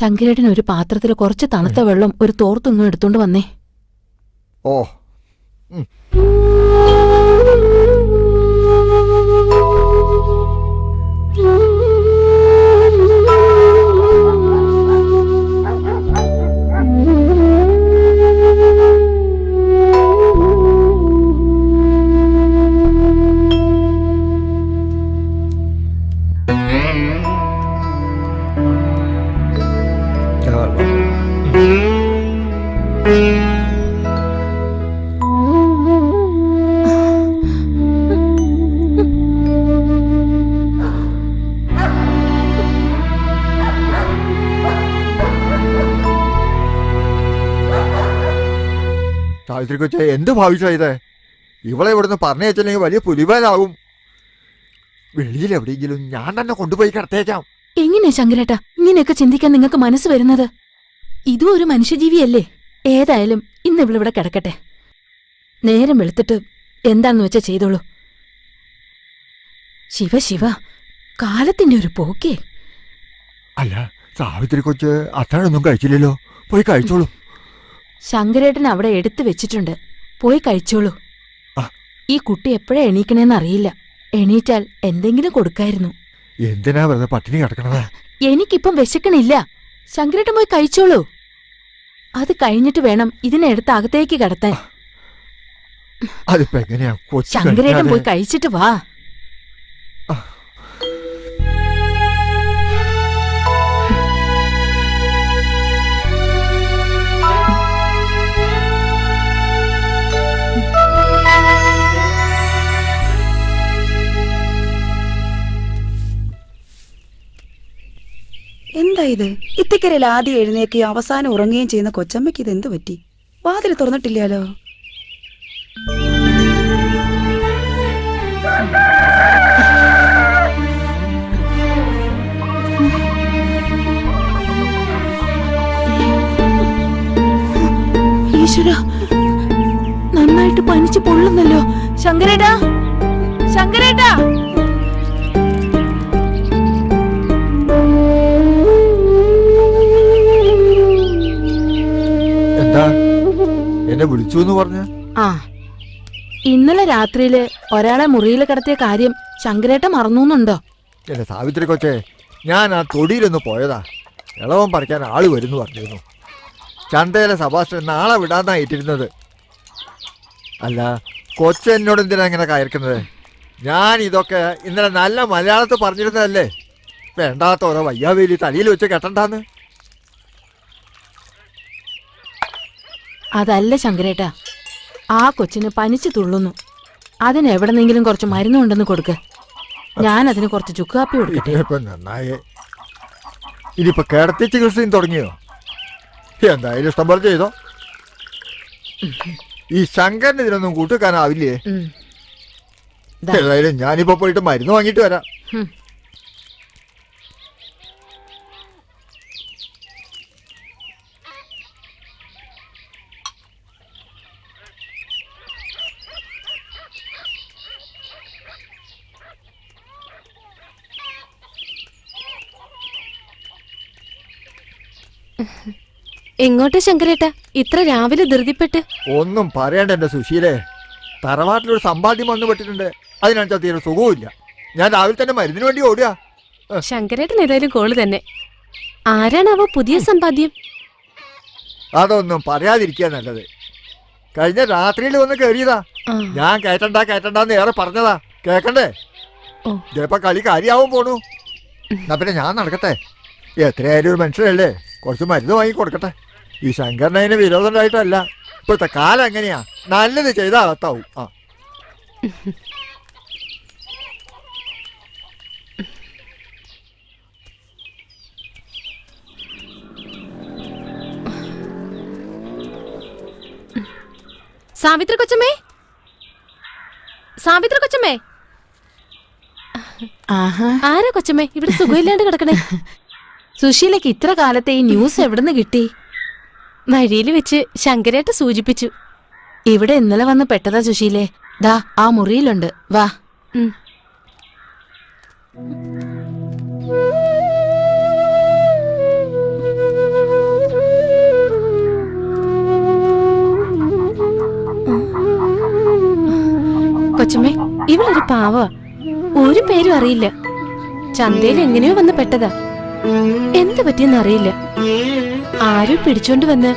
ശങ്കരേട്ടൻ ഒരു പാത്രത്തിൽ കുറച്ച് തണുത്ത വെള്ളം ഒരു തോർത്തുങ്ങും എടുത്തോണ്ട് വന്നേ. ഓ, സാവിത്രി കൊച്ചെ, എന്ത് ഭാവിച്ചാ ഇത്? ഇവളെ ഇവിടുന്ന് പറഞ്ഞയച്ചില്ലെങ്കിൽ വലിയ പുലിവാലാവും. വെളിയിൽ എവിടെയെങ്കിലും ഞാൻ തന്നെ കൊണ്ടുപോയി കിടത്തേക്കാം. എങ്ങനെയാ ശങ്കരേട്ടാ ഇങ്ങനെയൊക്കെ ചിന്തിക്കാൻ നിങ്ങൾക്ക് മനസ്സ് വരുന്നത്? ഇതും ഒരു മനുഷ്യജീവിയല്ലേ? ഏതായാലും ഇന്ന് ഇവളിവിടെ കിടക്കട്ടെ. നേരം വെളുത്തിട്ട് എന്താണെന്ന് വെച്ചാ ചെയ്തോളൂ. ശിവ ശിവ, കാലത്തിന്റെ ഒരു പോക്കേ. അല്ല, സാവിത്രി കൊച്ച് അത്താഴൊന്നും കഴിച്ചില്ലല്ലോ. പോയി കഴിച്ചോളൂ. ശങ്കരേട്ടൻ അവിടെ എടുത്തു വെച്ചിട്ടുണ്ട്, പോയി കഴിച്ചോളൂ. ഈ കുട്ടി എപ്പോഴാ എണീക്കണേന്ന് അറിയില്ല. എണീറ്റാൽ എന്തെങ്കിലും കൊടുക്കായിരുന്നു. എന്തിനാ വെറുതെ പട്ടിണി കിടക്കണത്? എനിക്കിപ്പം വിശക്കണില്ല. ശങ്കരേട്ടൻ പോയി കഴിച്ചോളൂ. അത് കഴിഞ്ഞിട്ട് വേണം ഇതിനെ എടുത്ത് അകത്തേക്ക് കിടത്താൻ. അതിപ്പോ എങ്ങനെയാ? ശങ്കരേട്ടൻ പോയി കഴിച്ചിട്ട് വാ. എന്താ ഇത്? ഇത്തിക്കരയിൽ ആദ്യം എഴുന്നേക്കുകയും അവസാനം ഉറങ്ങുകയും ചെയ്യുന്ന കൊച്ചമ്മയ്ക്ക് ഇത് എന്ത് പറ്റി? വാതിൽ തുറന്നിട്ടില്ലാലോ. ഈശ്വര, നന്നായിട്ട് പനിച്ച് പൊള്ളുന്നല്ലോ. ശങ്കരേട്ടാ, ശങ്കരേട്ടാ. എന്താ എന്നെ വിളിച്ചു എന്ന് പറഞ്ഞ? ആ, ഇന്നലെ രാത്രിയില് ഒരാളെ മുറിയിൽ കിടത്തിയ കാര്യം ശങ്കരേട്ട മറന്നുണ്ടോ? എന്റെ സാവിത്രി കൊച്ചേ, ഞാൻ ആ തൊടിയിലൊന്ന് പോയതാ. ഇളവൻ പറിക്കാൻ ആള് വരുന്നു പറഞ്ഞിരുന്നു. ചന്തയിലെ സഭാഷണൻ നാളെ വിടാന്നാ ഏറ്റിരുന്നത്. അല്ല, കൊച്ച എന്നോട് എന്തിനാ ഇങ്ങനെ കയർക്കുന്നത്? ഞാൻ ഇതൊക്കെ ഇന്നലെ നല്ല മലയാളത്തിൽ പറഞ്ഞിരുന്നതല്ലേ. വേണ്ടാത്ത ഓരോ വയ്യാവേലി തലയിൽ വെച്ച് കെട്ടണ്ടാന്ന്. അതല്ല ശങ്കരേട്ട, ആ കൊച്ചിന് പനിച്ചു തുള്ളുന്നു. അതിന് എവിടെന്നെങ്കിലും കുറച്ച് മരുന്നുണ്ടെന്ന് കൊടുക്ക. ഞാൻ അതിന് കുറച്ച് ചുക്കാപ്പി കൊടുക്കട്ടെ. ഇപ്പൊ നന്നായേ. ഇനിയിപ്പൊ കിടത്തി ചികിത്സയും തുടങ്ങിയോ? എന്തായാലും ഇഷ്ടം പോലെ ചെയ്തോ. ഈ ശങ്കരന് ഇതിനൊന്നും കൂട്ടുവെക്കാനാവില്ലേ? ഏതായാലും ഞാനിപ്പോ പോയിട്ട് മരുന്ന് വാങ്ങിട്ട് വരാം. എങ്ങോട്ട് ശങ്കരേട്ട ഇത്ര രാവിലെ ധൃതിപ്പെട്ട്? ഒന്നും പറയണ്ട എന്റെ സുശീലേ. തറവാട്ടിലൊരു സമ്പാദ്യം വന്നു പെട്ടിട്ടുണ്ട്. അതിനനുസരിച്ച് തീരെ സുഖവുമില്ല. ഞാൻ രാവിലെ തന്നെ മരുന്നിന് വേണ്ടി ഓടുക. ശങ്കരേട്ടൻ ഏതായാലും കോള് തന്നെ. ആരാണാവോ പുതിയ സമ്പാദ്യം? അതൊന്നും പറയാതിരിക്കുക നല്ലത്. കഴിഞ്ഞ രാത്രിയിൽ വന്ന് കയറിയതാ. ഞാൻ കയറ്റണ്ടെന്ന് ഏറെ പറഞ്ഞതാ. കേക്കണ്ടേ? ചിലപ്പോ കളി കാര്യാവും പോണു. എന്നാ പിന്നെ ഞാൻ നടക്കട്ടെ. എത്രയായാലും ഒരു മനുഷ്യരല്ലേ, കുറച്ച് മരുന്ന് വാങ്ങി കൊടുക്കട്ടെ. ഈ ശങ്കരനതിന് വിരോധം ഉണ്ടായിട്ടല്ല. ഇപ്പോഴത്തെ കാലം എങ്ങനെയാ, നല്ലത് ചെയ്താൽ അകത്താവും. ആ, സാവിത്രി കൊച്ചമ്മേ, സാവിത്രി കൊച്ചമ്മേ. ആരാ കൊച്ചമ്മേ ഇവിടെ സുഖമില്ലാണ്ട് കിടക്കണേ? സുശീലക്ക് ഇത്ര കാലത്തെ ഈ ന്യൂസ് എവിടുന്ന് കിട്ടി? വഴിയിൽ വെച്ച് ശങ്കരേട്ട സൂചിപ്പിച്ചു. ഇവിടെ ഇന്നലെ വന്ന് പെട്ടതാ സുശീലേ. ദാ ആ മുറിയിലുണ്ട്, വാ. കൊച്ചമ്മേ, ഇവളൊരു പാവ. ഒരു പേരും അറിയില്ല. ചന്തയിൽ എങ്ങനെയോ വന്ന് പെട്ടതാ. എന്ത് പറ്റിയെന്ന് അറിയില്ല. ആരോ പിടിച്ചോണ്ട് വന്ന്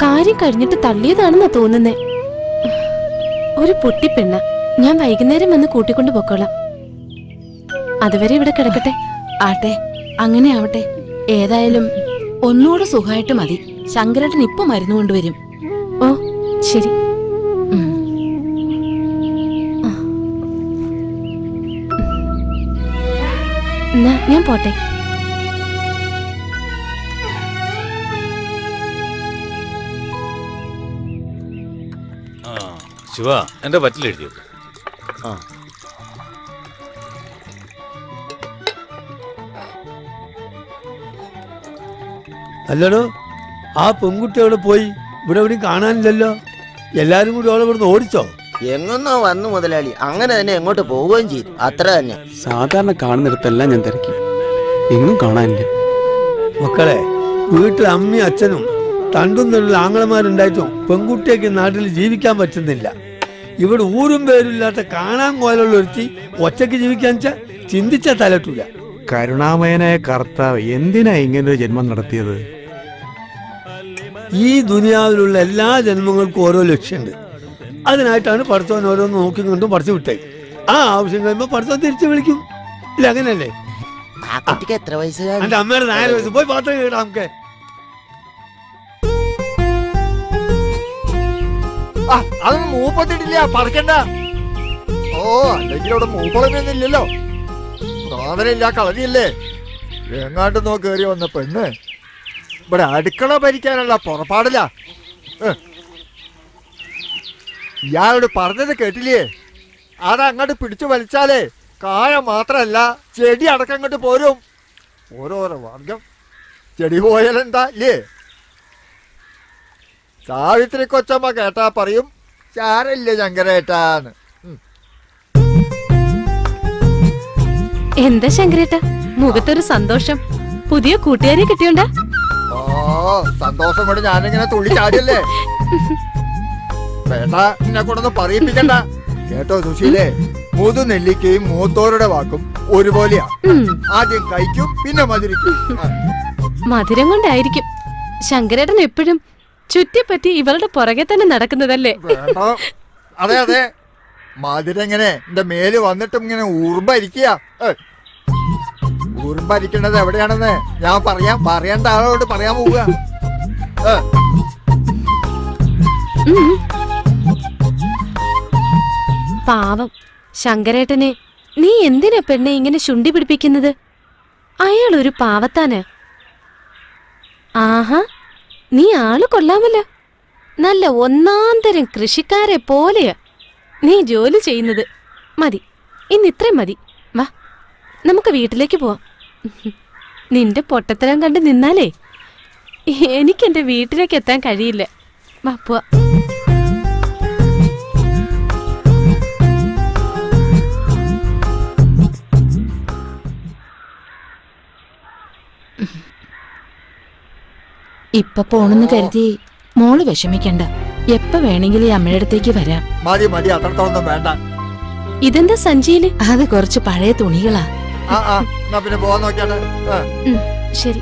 കാര്യം കഴിഞ്ഞിട്ട് തള്ളിയതാണെന്നാ തോന്നുന്നേ. ഒരു പൊട്ടിപ്പെണ്ണ. ഞാൻ വൈകുന്നേരം വന്ന് കൂട്ടിക്കൊണ്ട് പൊക്കോളാം. അതുവരെ ഇവിടെ കിടക്കട്ടെ. ആട്ടെ, അങ്ങനെ ആവട്ടെ. ഏതായാലും ഒന്നുകൂടെ സുഖമായിട്ട് മതി. ശങ്കരേട്ടൻ ഇപ്പൊ മരുന്ന് കൊണ്ടുവരും. ഓ ശരി. എന്നാ ഞാൻ പോട്ടെ. ശിവ, എന്റെ പറ്റിലെഴുതിയോ? അല്ലടോ, ആ പെൺകുട്ടി അവിടെ പോയി? ഇവിടെ എവിടെയും കാണാനില്ലല്ലോ. എല്ലാരും കൂടി അവളെ ഇവിടുന്ന് ഓടിച്ചോ? എങ്ങൊന്നോ വന്നു മുതലാളി. അങ്ങനെ തന്നെ എങ്ങോട്ട് പോവുകയും ചെയ്തു. അത്ര തന്നെ. സാധാരണ കാണുന്നിടത്തെല്ലാം ഞാൻ തിരക്കി, എങ്ങും കാണാനില്ല. മക്കളെ, വീട്ടിൽ അമ്മയും അച്ഛനും തണ്ടും തൊഴിൽ ആങ്ങളമാരുണ്ടായിട്ടും പെൺകുട്ടിയൊക്കെ നാട്ടിൽ ജീവിക്കാൻ പറ്റുന്നില്ല. ഇവിടെ ഊരും പേരില്ലാത്ത കാണാൻ കോലുള്ള ഒരുത്തി ഒറ്റയ്ക്ക് ജീവിക്കാൻ ചിന്തിച്ചാൽ തലട്ടൂല. കരുണാമയനായ കർത്താവ് എന്തിനാ ഇങ്ങനൊരു ജന്മം നടത്തിയത്? ഈ ദുനിയാവിലുള്ള എല്ലാ ജന്മങ്ങൾക്കും ഓരോ ലക്ഷ്യമുണ്ട്. അതിനായിട്ടാണ് പഠിത്തവൻ ഓരോന്ന് നോക്കി കൊണ്ടും പഠിച്ചു വിട്ടേ. ആ ആവശ്യം കഴിയുമ്പോ പഠിത്തം തിരിച്ചു വിളിക്കും. ഇല്ല, അങ്ങനല്ലേ? എത്ര വയസ്സ്? എന്റെ അമ്മയുടെ 4 വയസ്സ്. പോയി പാത്രം കേടാ നമുക്ക്. അതൊന്നും മൂപ്പത്തിട്ടില്ല, പറക്കണ്ട. ഓ, അല്ലെങ്കിൽ അവിടെ മൂപ്പളമൊന്നും ഇല്ലല്ലോ. സാധനമില്ല, കളരിയല്ലേ. എങ്ങാണ്ട് നോക്കി കയറി വന്ന പെണ്ണ് ഇവിടെ അടുക്കള ഭരിക്കാനുള്ള പുറപ്പാടില്ല. ഇയാളോട് പറഞ്ഞത് കേട്ടില്ലേ? അതങ്ങോട്ട് പിടിച്ചു വലിച്ചാലേ കായ മാത്രല്ല ചെടി അടക്കം അങ്ങോട്ട് പോരും. ഓരോരോ വർഗം. ചെടി പോയാലെന്താ ഇല്ലേ? സാവിത്രി കൊച്ചമ്മ കേട്ടാ പറയും ചാരല്ലേ ശങ്കരേട്ടാന്ന്. എന്താ ശങ്കരേട്ട മുഖത്തൊരു സന്തോഷം? പുതിയ കൂട്ടുകാരെ കിട്ടിയോണ്ടാ? ഓ സന്തോഷം കൊണ്ട് ഞാനിങ്ങനെ തുള്ളി ചാടിയല്ലേ. വേണ്ട എന്നെ കൊണ്ടൊന്ന് പറയിപ്പിക്കണ്ട കേട്ടോ സുശീലേ. മൂതു നെല്ലിക്കയും മൂത്തോരുടെ വാക്കും ഒരുപോലെയാ. ആദ്യം കഴിക്കും പിന്നെ മധുരിക്കും. മധുരം കൊണ്ടായിരിക്കും ശങ്കരേട്ടൻ എപ്പോഴും ചുറ്റിപ്പറ്റി ഇവളുടെ പുറകെ തന്നെ നടക്കുന്നതല്ലേ? അതെ അതെ, മധുരം ഇങ്ങനെ എന്റെ മേല് വന്നിട്ടും ഇങ്ങനെ ഊർബരിക്കുക. ഊർബരിക്കണത് എവിടെയാണെന്ന് ഞാൻ പറയേണ്ട ആളോട് പറയാൻ പോവുക. പാവം ശങ്കരേട്ടനെ നീ എന്തിനാ പെണ്ണെ ഇങ്ങനെ ശുണ്ടി പിടിപ്പിക്കുന്നത്? അയാൾ ഒരു പാവത്താന്. ആഹാ, നീ ആള് കൊള്ളാമല്ലോ. നല്ല ഒന്നാന്തരം കൃഷിക്കാരെ പോലെയാ നീ ജോലി ചെയ്യുന്നത്. മതി, ഇന്ന് ഇത്രയും മതി. വാ നമുക്ക് വീട്ടിലേക്ക് പോവാം. നിന്റെ പൊട്ടത്തരം കണ്ട് നിന്നാലേ എനിക്കെന്റെ വീട്ടിലേക്ക് എത്താൻ കഴിയില്ല. വാ പോവാ. ഇപ്പൊ പോണെന്ന് കരുതി മോള് വിഷമിക്കണ്ട. എപ്പ വേണമെങ്കിലും ഈ അമ്മയുടെ അടുത്തേക്ക് വരാം. മതി മതി, അത്രത്തോളം വേണ്ട. ഇതെന്താ സഞ്ചിയില്? അത് കുറച്ച് പഴയ തുണികളാ. പിന്നെ പോവാൻ നോക്കിയാട്ടെ. ശരി.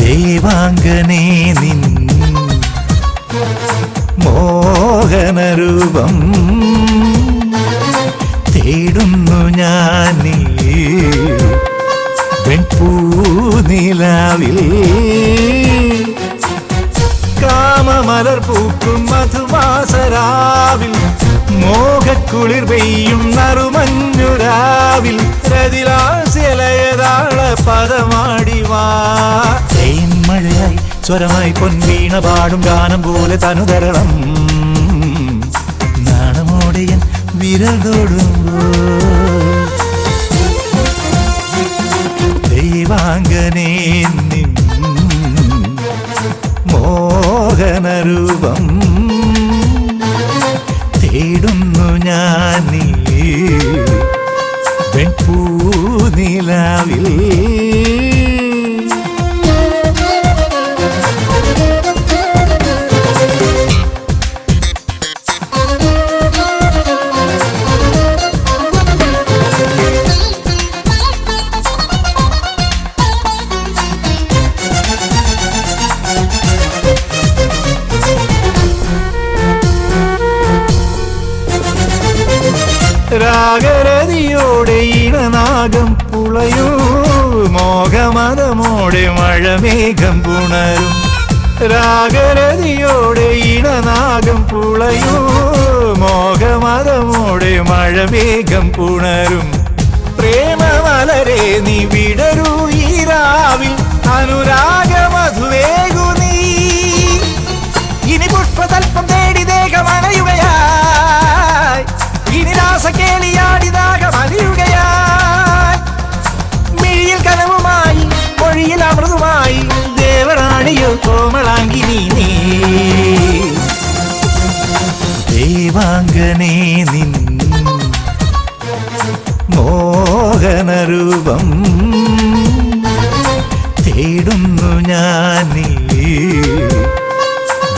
ദേവാംഗനേ നിൻ മോഹനരൂപം തേടുന്നു ഞാൻ വെൺപൂനിലാവിൽ കാമമലർ പൂക്കും മധുമാസരാവിൽ മോഹക്കുളിർ പെയ്യും നറുമഞ്ഞുരാവിൽ രതിലാസ്യലയതാള പദമാടിവാ മഴയായി സ്വരമായി പൊൻവീണ പാടും ഗാനം പോലെ തനുതരണം നാണമോടെയൻ വിരൽ തൊടുമ്പോൾ ദൈവാംഗനേ നിൻ മോഹനരൂപം തേടുന്നു ഞാൻ നീ വെൺപൂനിലാവിൽ. രാഗരതിയോടെ ഇണനാഗം പുളയൂ മോഹമതമോടെ മഴമേഘം പുണരും. രാഗരതിയോടെ ഇണനാഗം പുളയൂ മോഹമതമോടെ മഴമേഘം പുണരും. പ്രേമമലരെ നീ വിടരൂ ഈ രാവിൽ അനുരാഗമധുവേകു നീ. ഇനി പുഷ്പതൽപ്പം തേടി ദേഹമണയുകയായി, ഇനി രാസകേളിയാടിതാകമലിയുകയായി. മിഴിയിൽ കനവുമായി മൊഴിയിൽ അമൃതുമായി ദേവറാണിയോ കോമളാങ്കിനി നീ. ദേവാംഗനേ നിൻ മോഹനരൂപം തേടുന്നു ഞാൻ നീ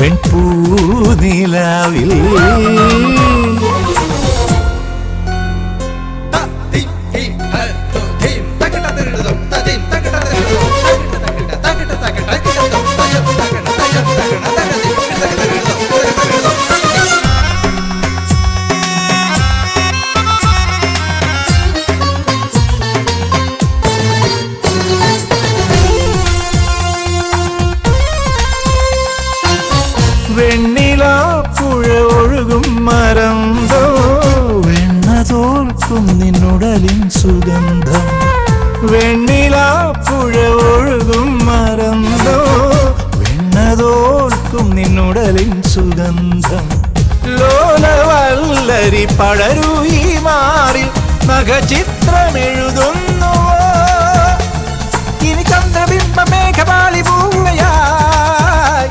വെൺപൂനിലാവിൽ. വെണ്ണിലാപ്പുഴ ഒഴുകും മരന്തോ വെണ്ണ തോൽക്കും നിന്നുടലിൻ സുഗന്ധം. വെണ്ണിലാപ്പുഴ ഒഴുകും മരന്തോ വെണ്ണ തോൽക്കും നിന്നുടലിൻ സുഗന്ധം. ലോലവല്ലരി പടരൂ ഈ മാറിൽ നഖചിത്രമെഴുതുന്നു. ഇനി ചന്ദ്രബിംബ മേഘപാളി പോവുകയായി,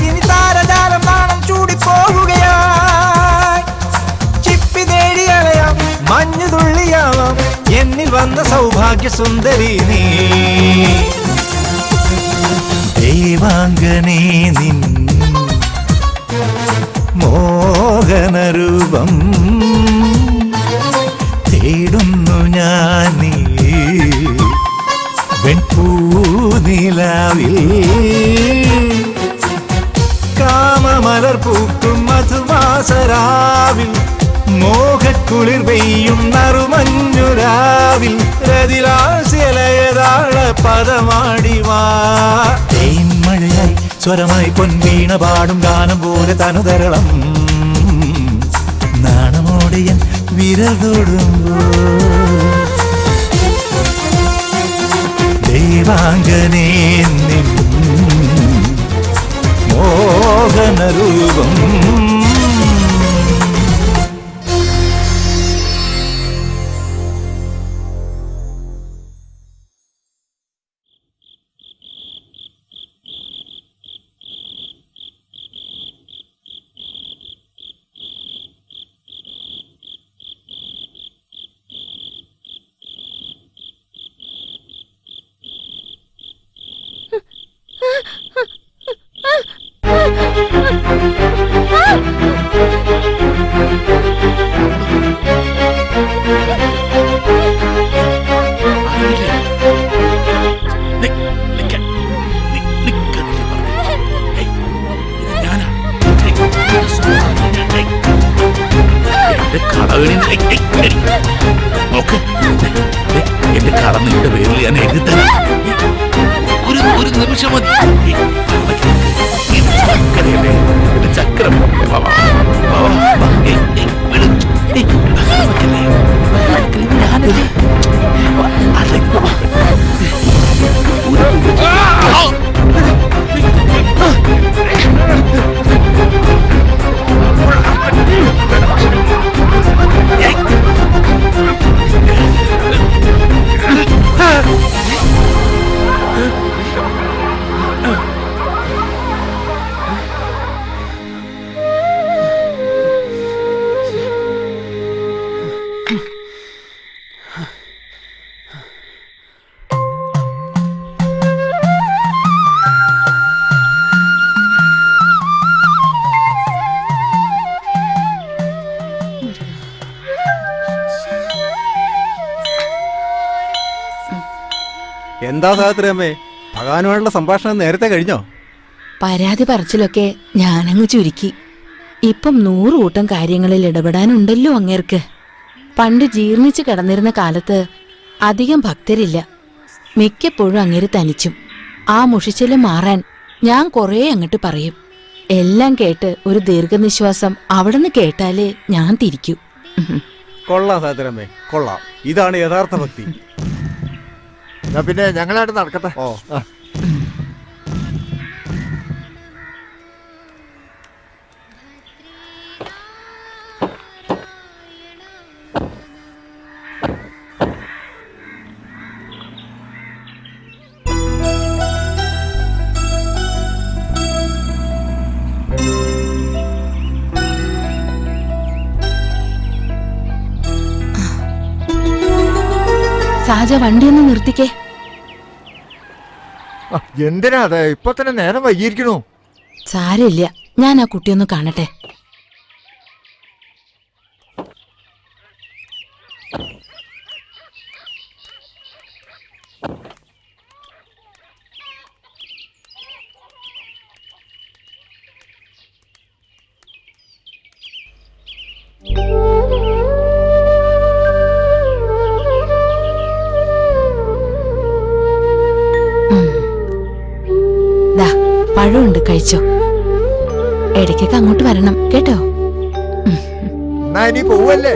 ഇനി താരജാലം നാണം ചൂടിപ്പോവുകയായി. ചിപ്പി തേടിയലയാം മഞ്ഞു തുള്ളിയാവാം എന്നിൽ വന്ന സൗഭാഗ്യ സുന്ദരി നീ. ദേവാംഗനേ നിൻ മോഹനരൂപം തേടുന്നു ഞാൻ നീ വെൺപൂനിലാവിൽ. കാമമലർ പൂക്കും മധുമാസരാവിൽ മോഹക്കുളിർ പെയ്യും നറുമഞ്ഞുരാവിൽ രതിരാശിലയതാള പദമാടിവാ. തേന്മഴയായി സ്വരമായി പൊൻവീണ പാടും ഗാനം പോലെ തനുതരളം നാണമോടെയൻ വിരൽ തൊടുമ്പോൾ ദേവാംഗനേ നിൻ മോഹനരൂപം. എന്റെ കട നിന്റെ പേരിൽ ഞാൻ എഴുതി തരാം. ഒരു നിമിഷം മതി. ചക്രം എന്താ സാഹചര്യമേ, ഭഗവാനുമായുള്ള സംഭാഷണം നേരത്തെ കഴിഞ്ഞോ? പരാതി പറച്ചിലൊക്കെ ഞാനങ്ങ് ചുരുക്കി. ഇപ്പം 100 കൂട്ടം കാര്യങ്ങളിൽ ഇടപെടാനുണ്ടല്ലോ അങ്ങേർക്ക്. പണ്ട് ജീർണിച്ച് കിടന്നിരുന്ന കാലത്ത് അധികം ഭക്തരില്ല. മിക്കപ്പോഴും അങ്ങേര് തനിച്ചും. ആ മുഷിച്ചലും മാറാൻ ഞാൻ കുറേ അങ്ങോട്ട് പറയും. എല്ലാം കേട്ട് ഒരു ദീർഘനിശ്വാസം അവിടുന്ന് കേട്ടാലേ ഞാൻ തിരിക്കൂ. കൊള്ളാം സാഹചര്യമേ, കൊള്ളാം. ഇതാണ് യഥാർത്ഥ ഭക്തി. പിന്നെ ഞങ്ങളായിട്ട് നടക്കട്ടെ. ഓ സാജ വണ്ടിയൊന്ന് നിർത്തിക്കേ. എന്തിനാ അതെ, ഇപ്പൊ തന്നെ നേരം വൈകിയിരിക്കണു. സാരമില്ല, ഞാൻ ആ കുട്ടിയൊന്ന് കാണട്ടെ. പഴമുണ്ട്, കഴിച്ചോ. ഇടയ്ക്കൊക്കെ അങ്ങോട്ട് വരണം കേട്ടോ. എന്നാ ഇനി പോവല്ലേ?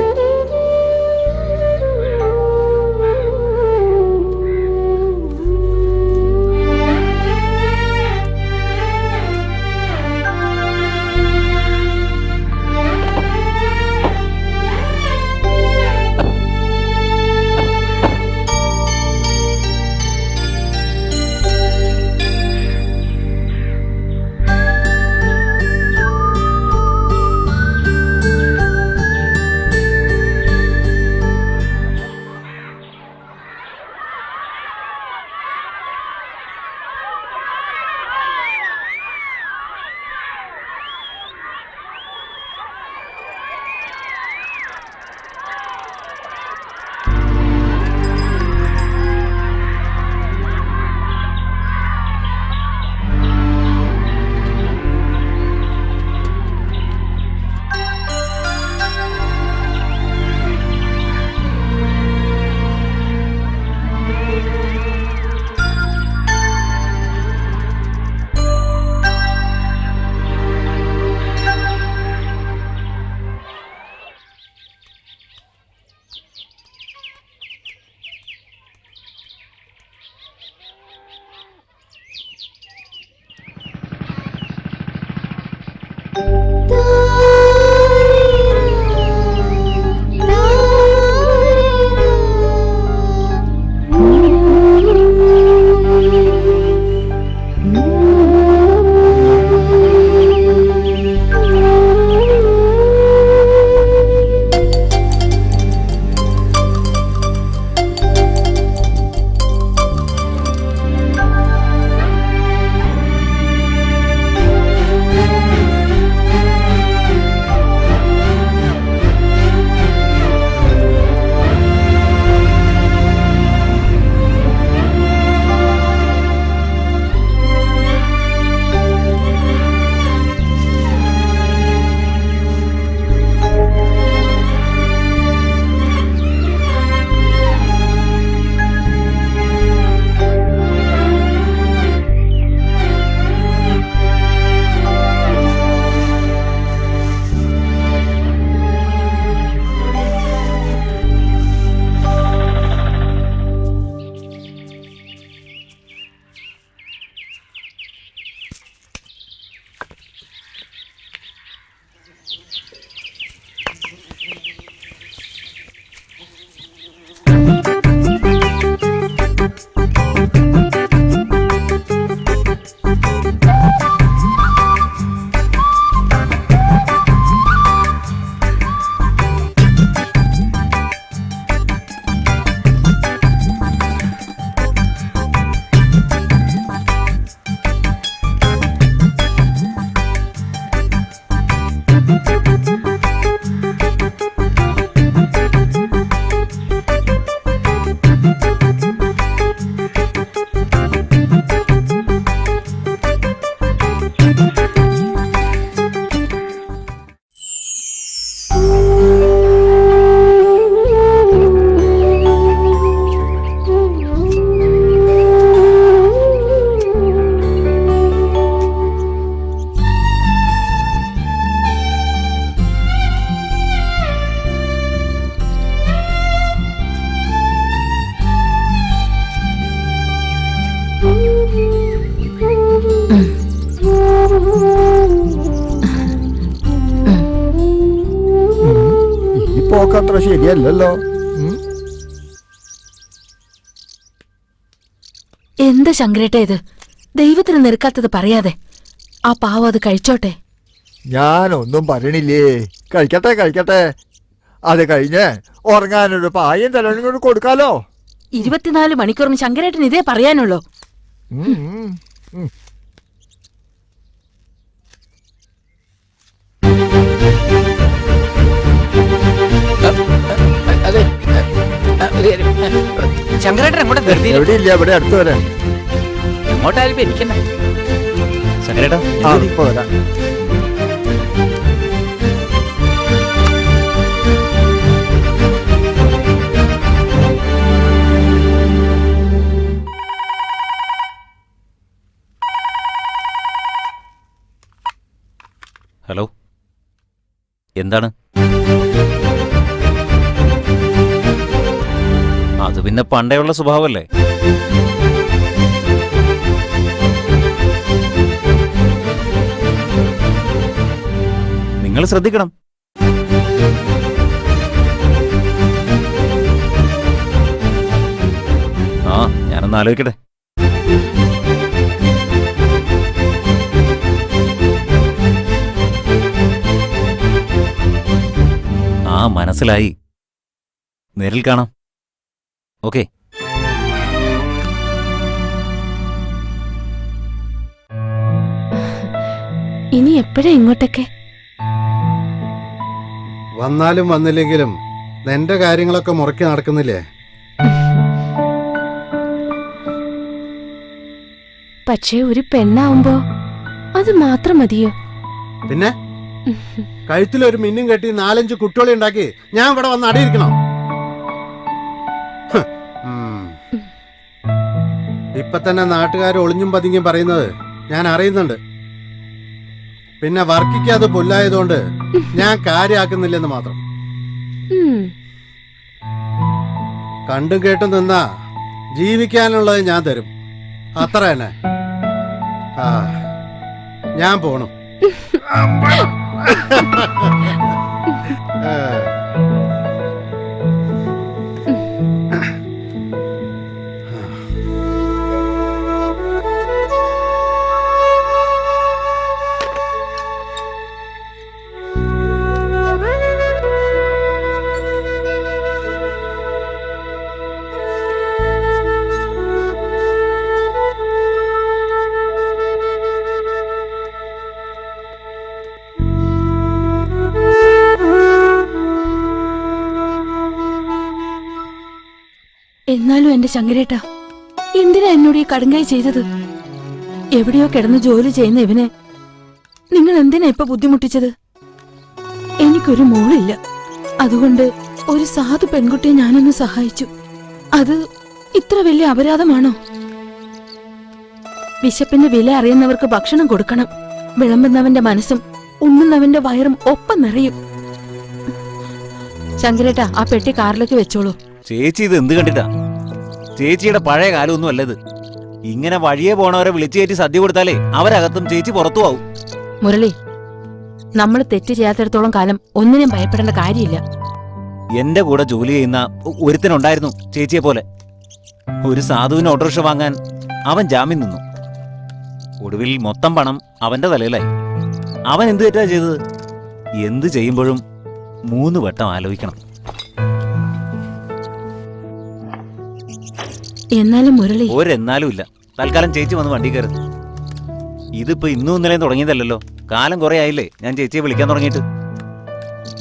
പോക്കത്ര ശരിയല്ലല്ലോ. എന്താ ശങ്കരേട്ട ഇത്? ദൈവത്തിന് നിരക്കാത്തത് പറയാതെ ആ പാവം അത് കഴിച്ചോട്ടെ. ഞാനൊന്നും പറയണില്ലേ. കഴിക്കട്ടെ കഴിക്കട്ടെ. അത് കഴിഞ്ഞ് ഉറങ്ങാനൊരു പായും തലവനും കൂടി കൊടുക്കാലോ. 24 മണിക്കൂറും ശങ്കരേട്ടൻ ഇതേ പറയാനുള്ളൂ. ശങ്കരേട്ടൻ എങ്ങോട്ടാ എവിടെ ഇല്ല, ഇവിടെ അടുത്ത് വരാൻ. എങ്ങോട്ടായാലും എനിക്കണ്ട. ശങ്കരേട്ടാ ഇപ്പൊ വരാം. ഹലോ, എന്താണ്? അത് പിന്നെ പണ്ടേയുള്ള സ്വഭാവമല്ലേ. നിങ്ങൾ ശ്രദ്ധിക്കണം. ആ, ഞാനൊന്ന് ആലോചിക്കട്ടെ. ആ, മനസ്സിലായി. നേരിൽ കാണാം. ഓക്കെ. ഇനി എപ്പോഴാ ഇങ്ങോട്ടൊക്കെ? വന്നാലും വന്നില്ലെങ്കിലും നിന്റെ കാര്യങ്ങളൊക്കെ മുറക്കി നടക്കുന്നില്ലേ? പക്ഷേ ഒരു പെണ്ണാവുമ്പോ അത് മാത്രം മതിയോ? പിന്നെ കഴുത്തിലൊരു മിന്നും കെട്ടി 4-5 കുട്ടികളെ ഉണ്ടാക്കി ഞാൻ ഇവിടെ വന്ന് അടിയിരിക്കണം? ഇപ്പൊ തന്നെ നാട്ടുകാർ ഒളിഞ്ഞും പതുങ്ങിയും പറയുന്നത് ഞാൻ അറിയുന്നുണ്ട്. പിന്നെ വർക്കിക്ക് അത് പുല്ലായതുകൊണ്ട് ഞാൻ കാര്യാക്കുന്നില്ലെന്ന് മാത്രം. കണ്ടും കേട്ടും നിന്നാ ജീവിക്കാനുള്ളത് ഞാൻ തരും, അത്ര തന്നെ. ആ, ഞാൻ പോണു. എന്നാലും എന്റെ ശങ്കരേട്ട, എന്തിനാ എന്നോട് ഈ കടുങ്കായി ചെയ്തത്? എവിടെയോ കിടന്ന് ജോലി ചെയ്യുന്ന ഇവനെ നിങ്ങൾ എന്തിനാ ഇപ്പൊ ബുദ്ധിമുട്ടിച്ചത്? എനിക്കൊരു മോളില്ല, അതുകൊണ്ട് ഒരു സാധു പെൺകുട്ടിയെ ഞാനൊന്ന് സഹായിച്ചു. അത് ഇത്ര വലിയ അപരാധമാണോ? വിശപ്പിന്റെ വില അറിയുന്നവർക്ക് ഭക്ഷണം കൊടുക്കണം. വിളമ്പുന്നവന്റെ മനസ്സും ഉണ്ണുന്നവന്റെ വയറും ഒപ്പം നിറയും. ശങ്കരേട്ട, ആ പെട്ടി കാറിലേക്ക് വെച്ചോളൂ. ചേച്ചി ഇത് എന്ത് കണ്ടിട്ടാ? ചേച്ചിയുടെ പഴയ കാലമൊന്നും അല്ലത്. ഇങ്ങനെ വഴിയെ പോണവരെ വിളിച്ചു കയറ്റി സദ്യ കൊടുത്താലേ അവരകത്തും ചേച്ചി പുറത്തു ആവും. മുരളി, നമ്മൾ തെറ്റ് ചെയ്യാത്തിടത്തോളം കാലം ഒന്നിനും ഭയപ്പെടേണ്ട കാര്യമില്ല. എന്റെ കൂടെ ജോലി ചെയ്യുന്ന ഒരുത്തനുണ്ടായിരുന്നു ചേച്ചിയെ പോലെ. ഒരു സാധുവിന് ഓട്ടോറിക്ഷ വാങ്ങാൻ അവൻ ജാമ്യം നിന്നു. ഒടുവിൽ മൊത്തം പണം അവന്റെ തലയിലായി. അവൻ എന്ത് തെറ്റാ ചെയ്തത്? എന്ത് ചെയ്യുമ്പോഴും 3 വട്ടം ആലോചിക്കണം. എന്നാലും മുരളി, ഒരെന്നാലും ഇല്ല. തൽക്കാലം ചേച്ചി വന്ന് വണ്ടി കയറും. ഇതിപ്പോ ഇന്നും ഇന്നലെയും തുടങ്ങിയതല്ലോ. കാലം കുറെ ആയില്ലേ ഞാൻ ചേച്ചിയെ വിളിക്കാൻ തുടങ്ങിയിട്ട്.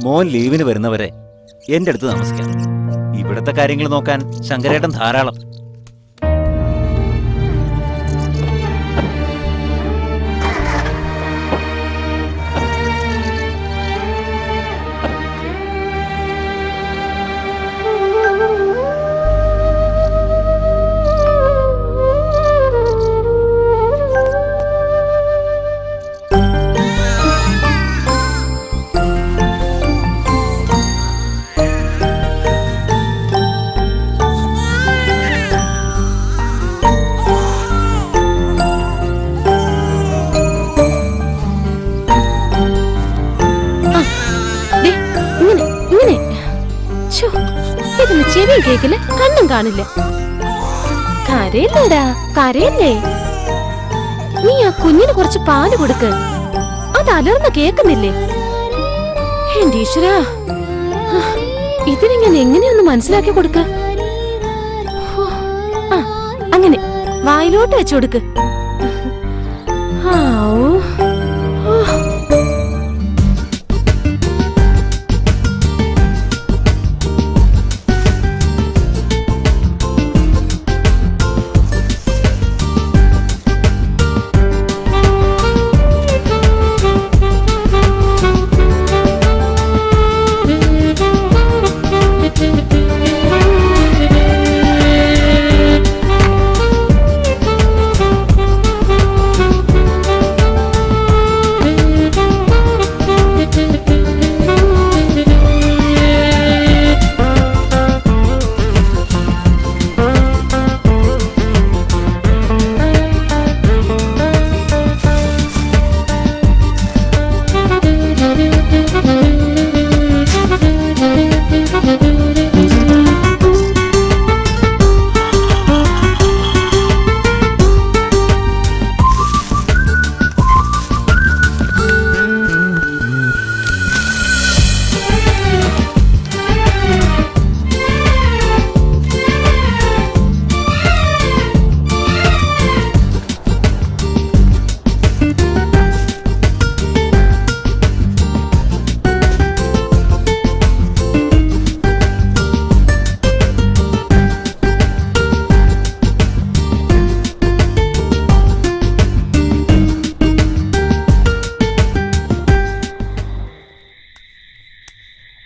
മോൻ ലീവിന് വരുന്നവരെ എന്റെ അടുത്ത് താമസിക്കാം. ഇവിടുത്തെ കാര്യങ്ങൾ നോക്കാൻ ശങ്കരേട്ടൻ ധാരാളം. ചെവിയും കേക്കില്ല, കണ്ണും കാണില്ല. കരയില്ലടാ, കരയല്ലേ. നീ ആ കുഞ്ഞിന് കുറച്ച് പാല് കൊടുക്ക്. അത് അലർന്ന കേക്കുന്നില്ലേ? എന്റെ ഈശ്വരാ, ഇതിനിങ്ങനെ എങ്ങനെയൊന്ന് മനസ്സിലാക്കി കൊടുക്ക. അങ്ങനെ വായിലോട്ട് വെച്ചു കൊടുക്ക്.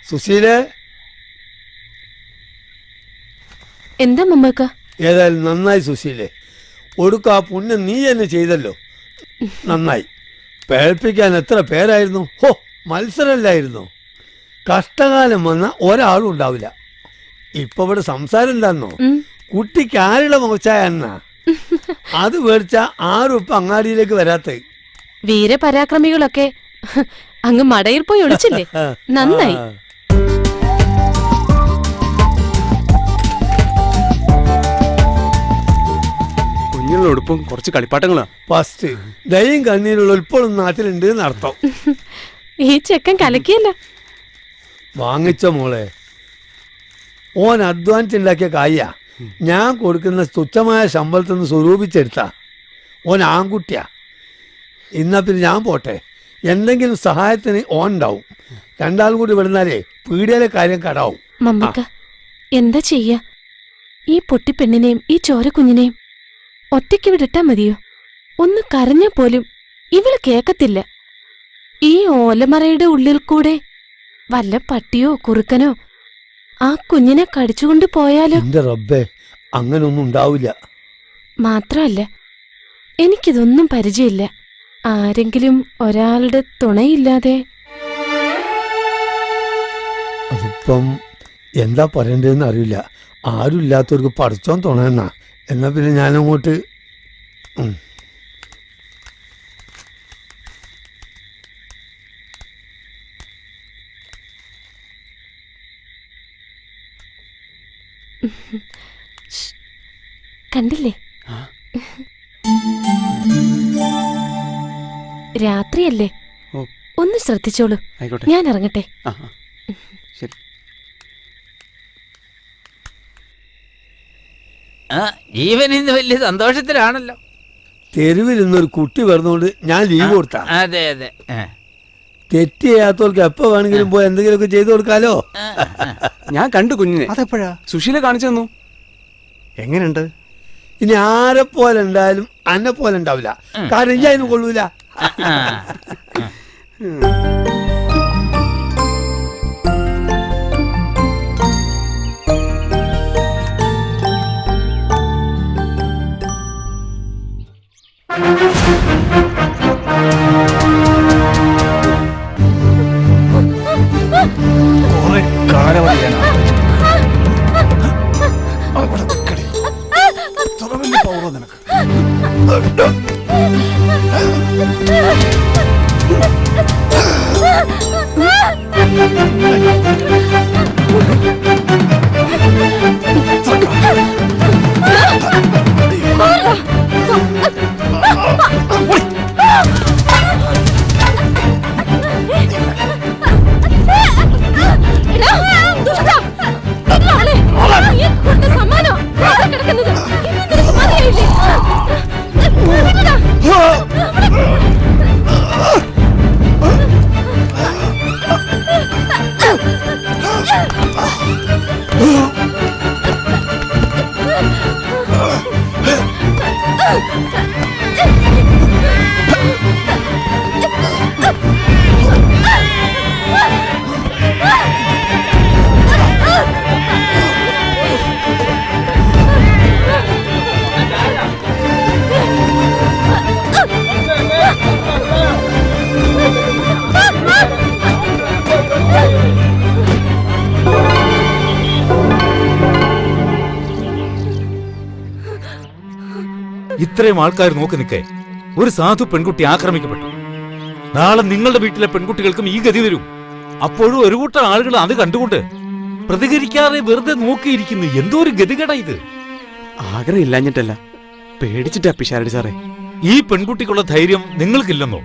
സുശീലേ, എന്താ മമ്മക്ക? ഏതായാലും നന്നായി സുശീലേ. ഒടുക്ക ആ പുണ്യം നീ തന്നെ ചെയ്തല്ലോ, നന്നായി. പേഴ്പ്പിക്കാൻ എത്ര പേരായിരുന്നു. ഹോ, മത്സരമല്ലായിരുന്നു. കഷ്ടകാലം വന്ന ഒരാളും ഉണ്ടാവില്ല. ഇപ്പൊ ഇവിടെ സംസാരം എന്താന്നോ, കുട്ടിക്ക് ആരുടെ മുഖച്ചായ എന്നാ അത് മേടിച്ച ആരും ഇപ്പൊ അങ്ങാടിയിലേക്ക് വരാത്ത. വീരപരാക്രമികളൊക്കെ അങ്ങ് മടയിൽ പോയി ഒളിച്ചില്ലേ? നന്നായി. കുഞ്ഞുള്ള ഉടുപ്പും കുറച്ച് കളിപ്പാട്ടങ്ങളാ. ഫസ്റ്റ് ദയും കണ്ണീരുള്ള ഇപ്പോഴും നാട്ടിലുണ്ട് എന്നർത്ഥം. ഈ ചെക്കൻ കലക്കിയല്ല. വാങ്ങിച്ച മോളെ, ഓൻ അധ്വാനിച്ചുണ്ടാക്കിയ കായ ഞാൻ കൊടുക്കുന്ന തുച്ഛമായ ശമ്പളത്തിൽ നിന്ന് സ്വരൂപിച്ചെടുത്താ. ഓൻ ആൺകുട്ടിയാ. എന്നാ പിന്നെ ഞാൻ പോട്ടെ, എന്തെങ്കിലും സഹായത്തിന് ഓൻ ഉണ്ടാവും. രണ്ടാളും കൂടി വിടുന്നാലേ പീടിയയിലെ കാര്യം കടാവും. മമ്മക്ക, എന്താ ചെയ്യാ? ഈ പൊട്ടിപ്പെണ്ണിനെയും ഈ ചോര കുഞ്ഞിനെയും ഒറ്റയ്ക്ക് വിടട്ടാ മതിയോ? ഒന്ന് കരഞ്ഞ പോലും ഇവള് കേക്കത്തില്ല. ഈ ഓലമറയുടെ ഉള്ളിൽ കൂടെ വല്ല പട്ടിയോ കുറുക്കനോ ആ കുഞ്ഞിനെ കടിച്ചുകൊണ്ട് പോയാലോ? എന്റെ റബ്ബേ, അങ്ങനൊന്നും ഉണ്ടാവില്ല. മാത്രമല്ല, എനിക്കിതൊന്നും പരിചയമില്ല. ആരെങ്കിലും ഒരാളുടെ തുണയില്ലാതെ. അതിപ്പം എന്താ പറയണ്ടതെന്ന് അറിയില്ല. ആരും ഇല്ലാത്തവർക്ക് പഠിച്ചോൻ തുണയെന്നാ. എന്നാ പിന്നെ ഞാനങ്ങോട്ട് കണ്ടില്ലേ? രാത്രിയല്ലേ, ഒന്ന് ശ്രദ്ധിച്ചോളൂ. ഞാൻ ഇറങ്ങട്ടെ. ശരി. ജീവൻ ഇന്ന് വലിയ സന്തോഷത്തിലാണല്ലോ. തെരുവിൽ ഇന്നൊരു കുട്ടി വരുന്നോണ്ട് ഞാൻ ലീവ് കൊടുത്താ. അതെ അതെ, തെറ്റ് ചെയ്യാത്തവർക്ക് എപ്പോ വേണമെങ്കിലും പോയി എന്തെങ്കിലുമൊക്കെ ചെയ്തു കൊടുക്കാലോ. ഞാൻ കണ്ടു കുഞ്ഞിനെ. അതെപ്പോഴാ? സുശീല കാണിച്ചു തന്നു. എങ്ങനെയുണ്ട്? ഇനി ആരെ പോലെ ഉണ്ടായാലും അന്നെ പോലെ ഉണ്ടാവില്ല. കാരണം ഇനി അതിന് കൊള്ളൂല. ഇത്രയും ആൾക്കാർ നോക്കി നിൽക്കേ ഒരു സാധു പെൺകുട്ടി ആക്രമിക്കപ്പെട്ടു. നാളെ നിങ്ങളുടെ വീട്ടിലെ പെൺകുട്ടികൾക്കും ഈ ഗതി വരും. അപ്പോഴും ഒരു കൂട്ടം ആളുകൾ അത് കണ്ടുകൊണ്ട് പ്രതികരിക്കാതെ വെറുതെ നോക്കിയിരിക്കുന്നു. എന്തോ ഒരു ഗതികേടാ ഇത്. ആഗ്രഹം ഇല്ലാഞ്ഞിട്ടല്ല, പേടിച്ചിട്ടാ പിഷാരടി സാറേ. ഈ പെൺകുട്ടിക്കുള്ള ധൈര്യം നിങ്ങൾക്കില്ലെന്നോ?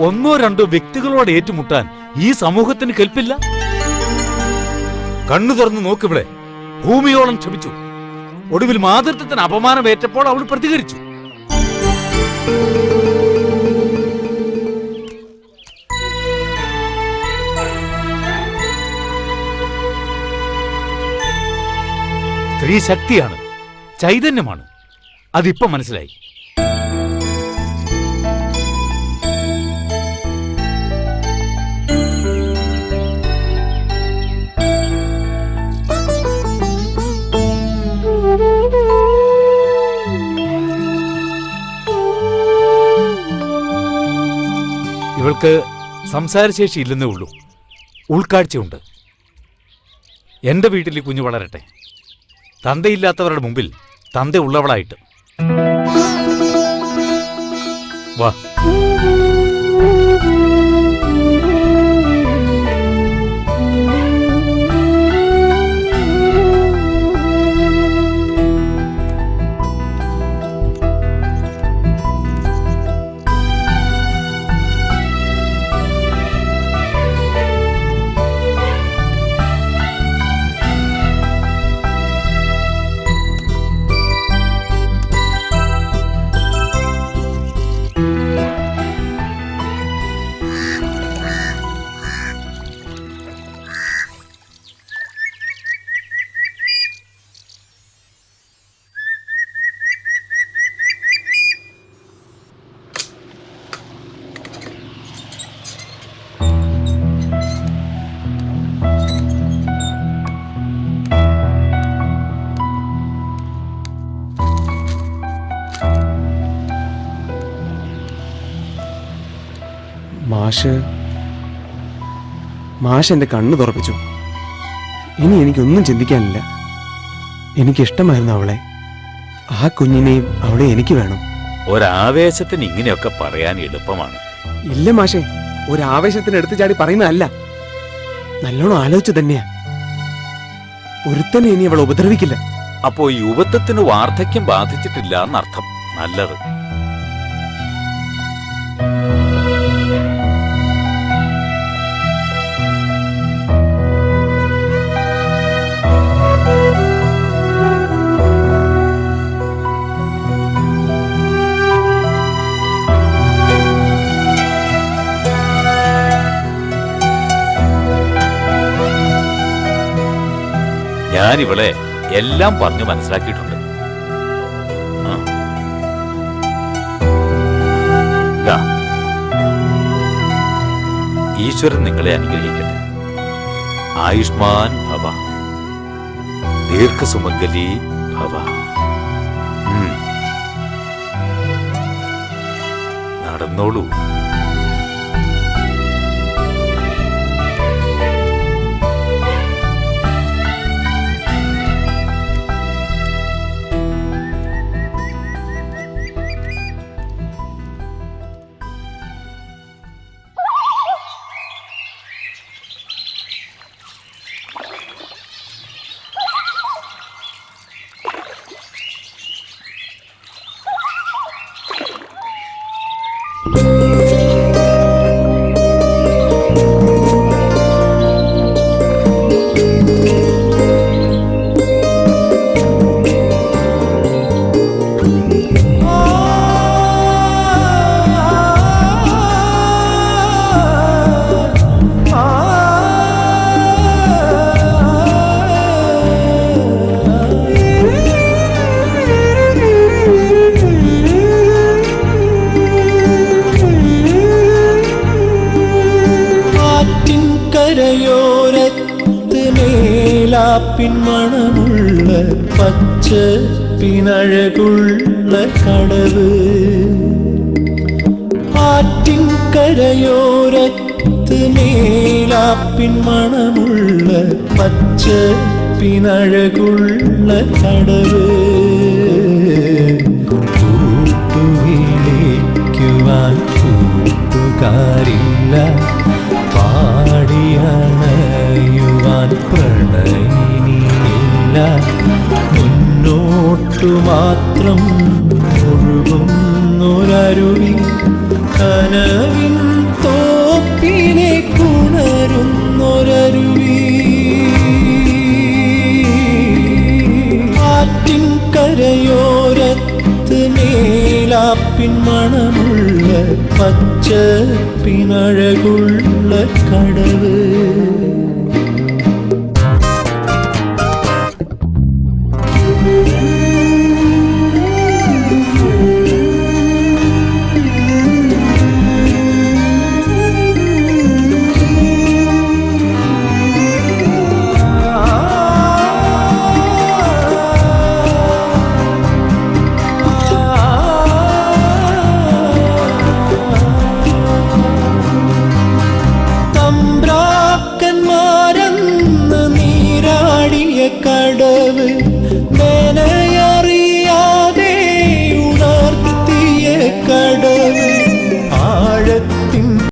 ഒന്നോ രണ്ടോ വ്യക്തികളോട് ഏറ്റുമുട്ടാൻ ഈ സമൂഹത്തിന് കെൽപ്പില്ല. കണ്ണു തുറന്ന് നോക്കിവിടെ ഭൂമിയോളം ക്ഷമിച്ചു. ഒടുവിൽ മാതൃത്വത്തിന് അപമാനമേറ്റപ്പോൾ അവൾ പ്രതികരിച്ചു. സ്ത്രീ ശക്തിയാണ്, ചൈതന്യമാണ്. അതിപ്പം മനസ്സിലായി. ഇവൾക്ക് സംസാരശേഷി ഇല്ലെന്നേ ഉള്ളൂ, ഉൾക്കാഴ്ചയുണ്ട്. എന്റെ വീട്ടിൽ ഈ കുഞ്ഞു വളരട്ടെ, തന്തയില്ലാത്തവരുടെ മുമ്പിൽ തന്തയുള്ളവളായിട്ട്. വാ. മാഷ് എന്റെ കണ്ണ് തുറപ്പിച്ചു. ഇനി എനിക്കൊന്നും ചിന്തിക്കാനില്ല. എനിക്കിഷ്ടമായിരുന്നു അവളെ. ആ കുഞ്ഞിനെയും അവളെ എനിക്ക് വേണം. ഒരാവേശത്തിന് ഇങ്ങനെയൊക്കെ പറയാൻ എളുപ്പമാണ്. ഇല്ല മാഷെ, ഒരാവേശത്തിന് എടുത്തു ചാടി പറയുന്നതല്ല, നല്ലോണം ആലോചിച്ചു തന്നെയാ. ഒരുത്തനെ ഇനി അവൾ ഉപദ്രവിക്കില്ല. അപ്പോ ഈ യുവത്വത്തിന് വാർദ്ധക്യം ബാധിച്ചിട്ടില്ല എന്നർത്ഥം. നല്ലത്. ഞാനിവളെ എല്ലാം പറഞ്ഞു മനസ്സിലാക്കിയിട്ടുണ്ട്. ഈശ്വരൻ നിങ്ങളെ അനുഗ്രഹിക്കട്ടെ. ആയുഷ്മാൻ ഭവ, ദീർഘസുമംഗലി ഭവ. നടന്നോളൂ. പിൻമണമുള്ള പച്ച പിനഴകുള്ള കടവ്, ആറ്റിൻ കരയോരത്ത് മേലാപ്പിൻമണമുള്ള പച്ച പിനഴകുള്ള കടവ്. കേൾക്കാറില്ല, പാടിയണയുവാൻ പ്രണയിനിയില്ല. മുന്നോട്ടു മാത്രം ഒഴുകുന്നൊരരുവി, കനവിൻ തോപ്പിനെ കുണരുന്നൊരരുവി. ആറ്റിൻ കരയോരത്ത് മേലാപ്പിൻ മണമുള്ള പച്ചപ്പിനഴകുള്ള കടവ്.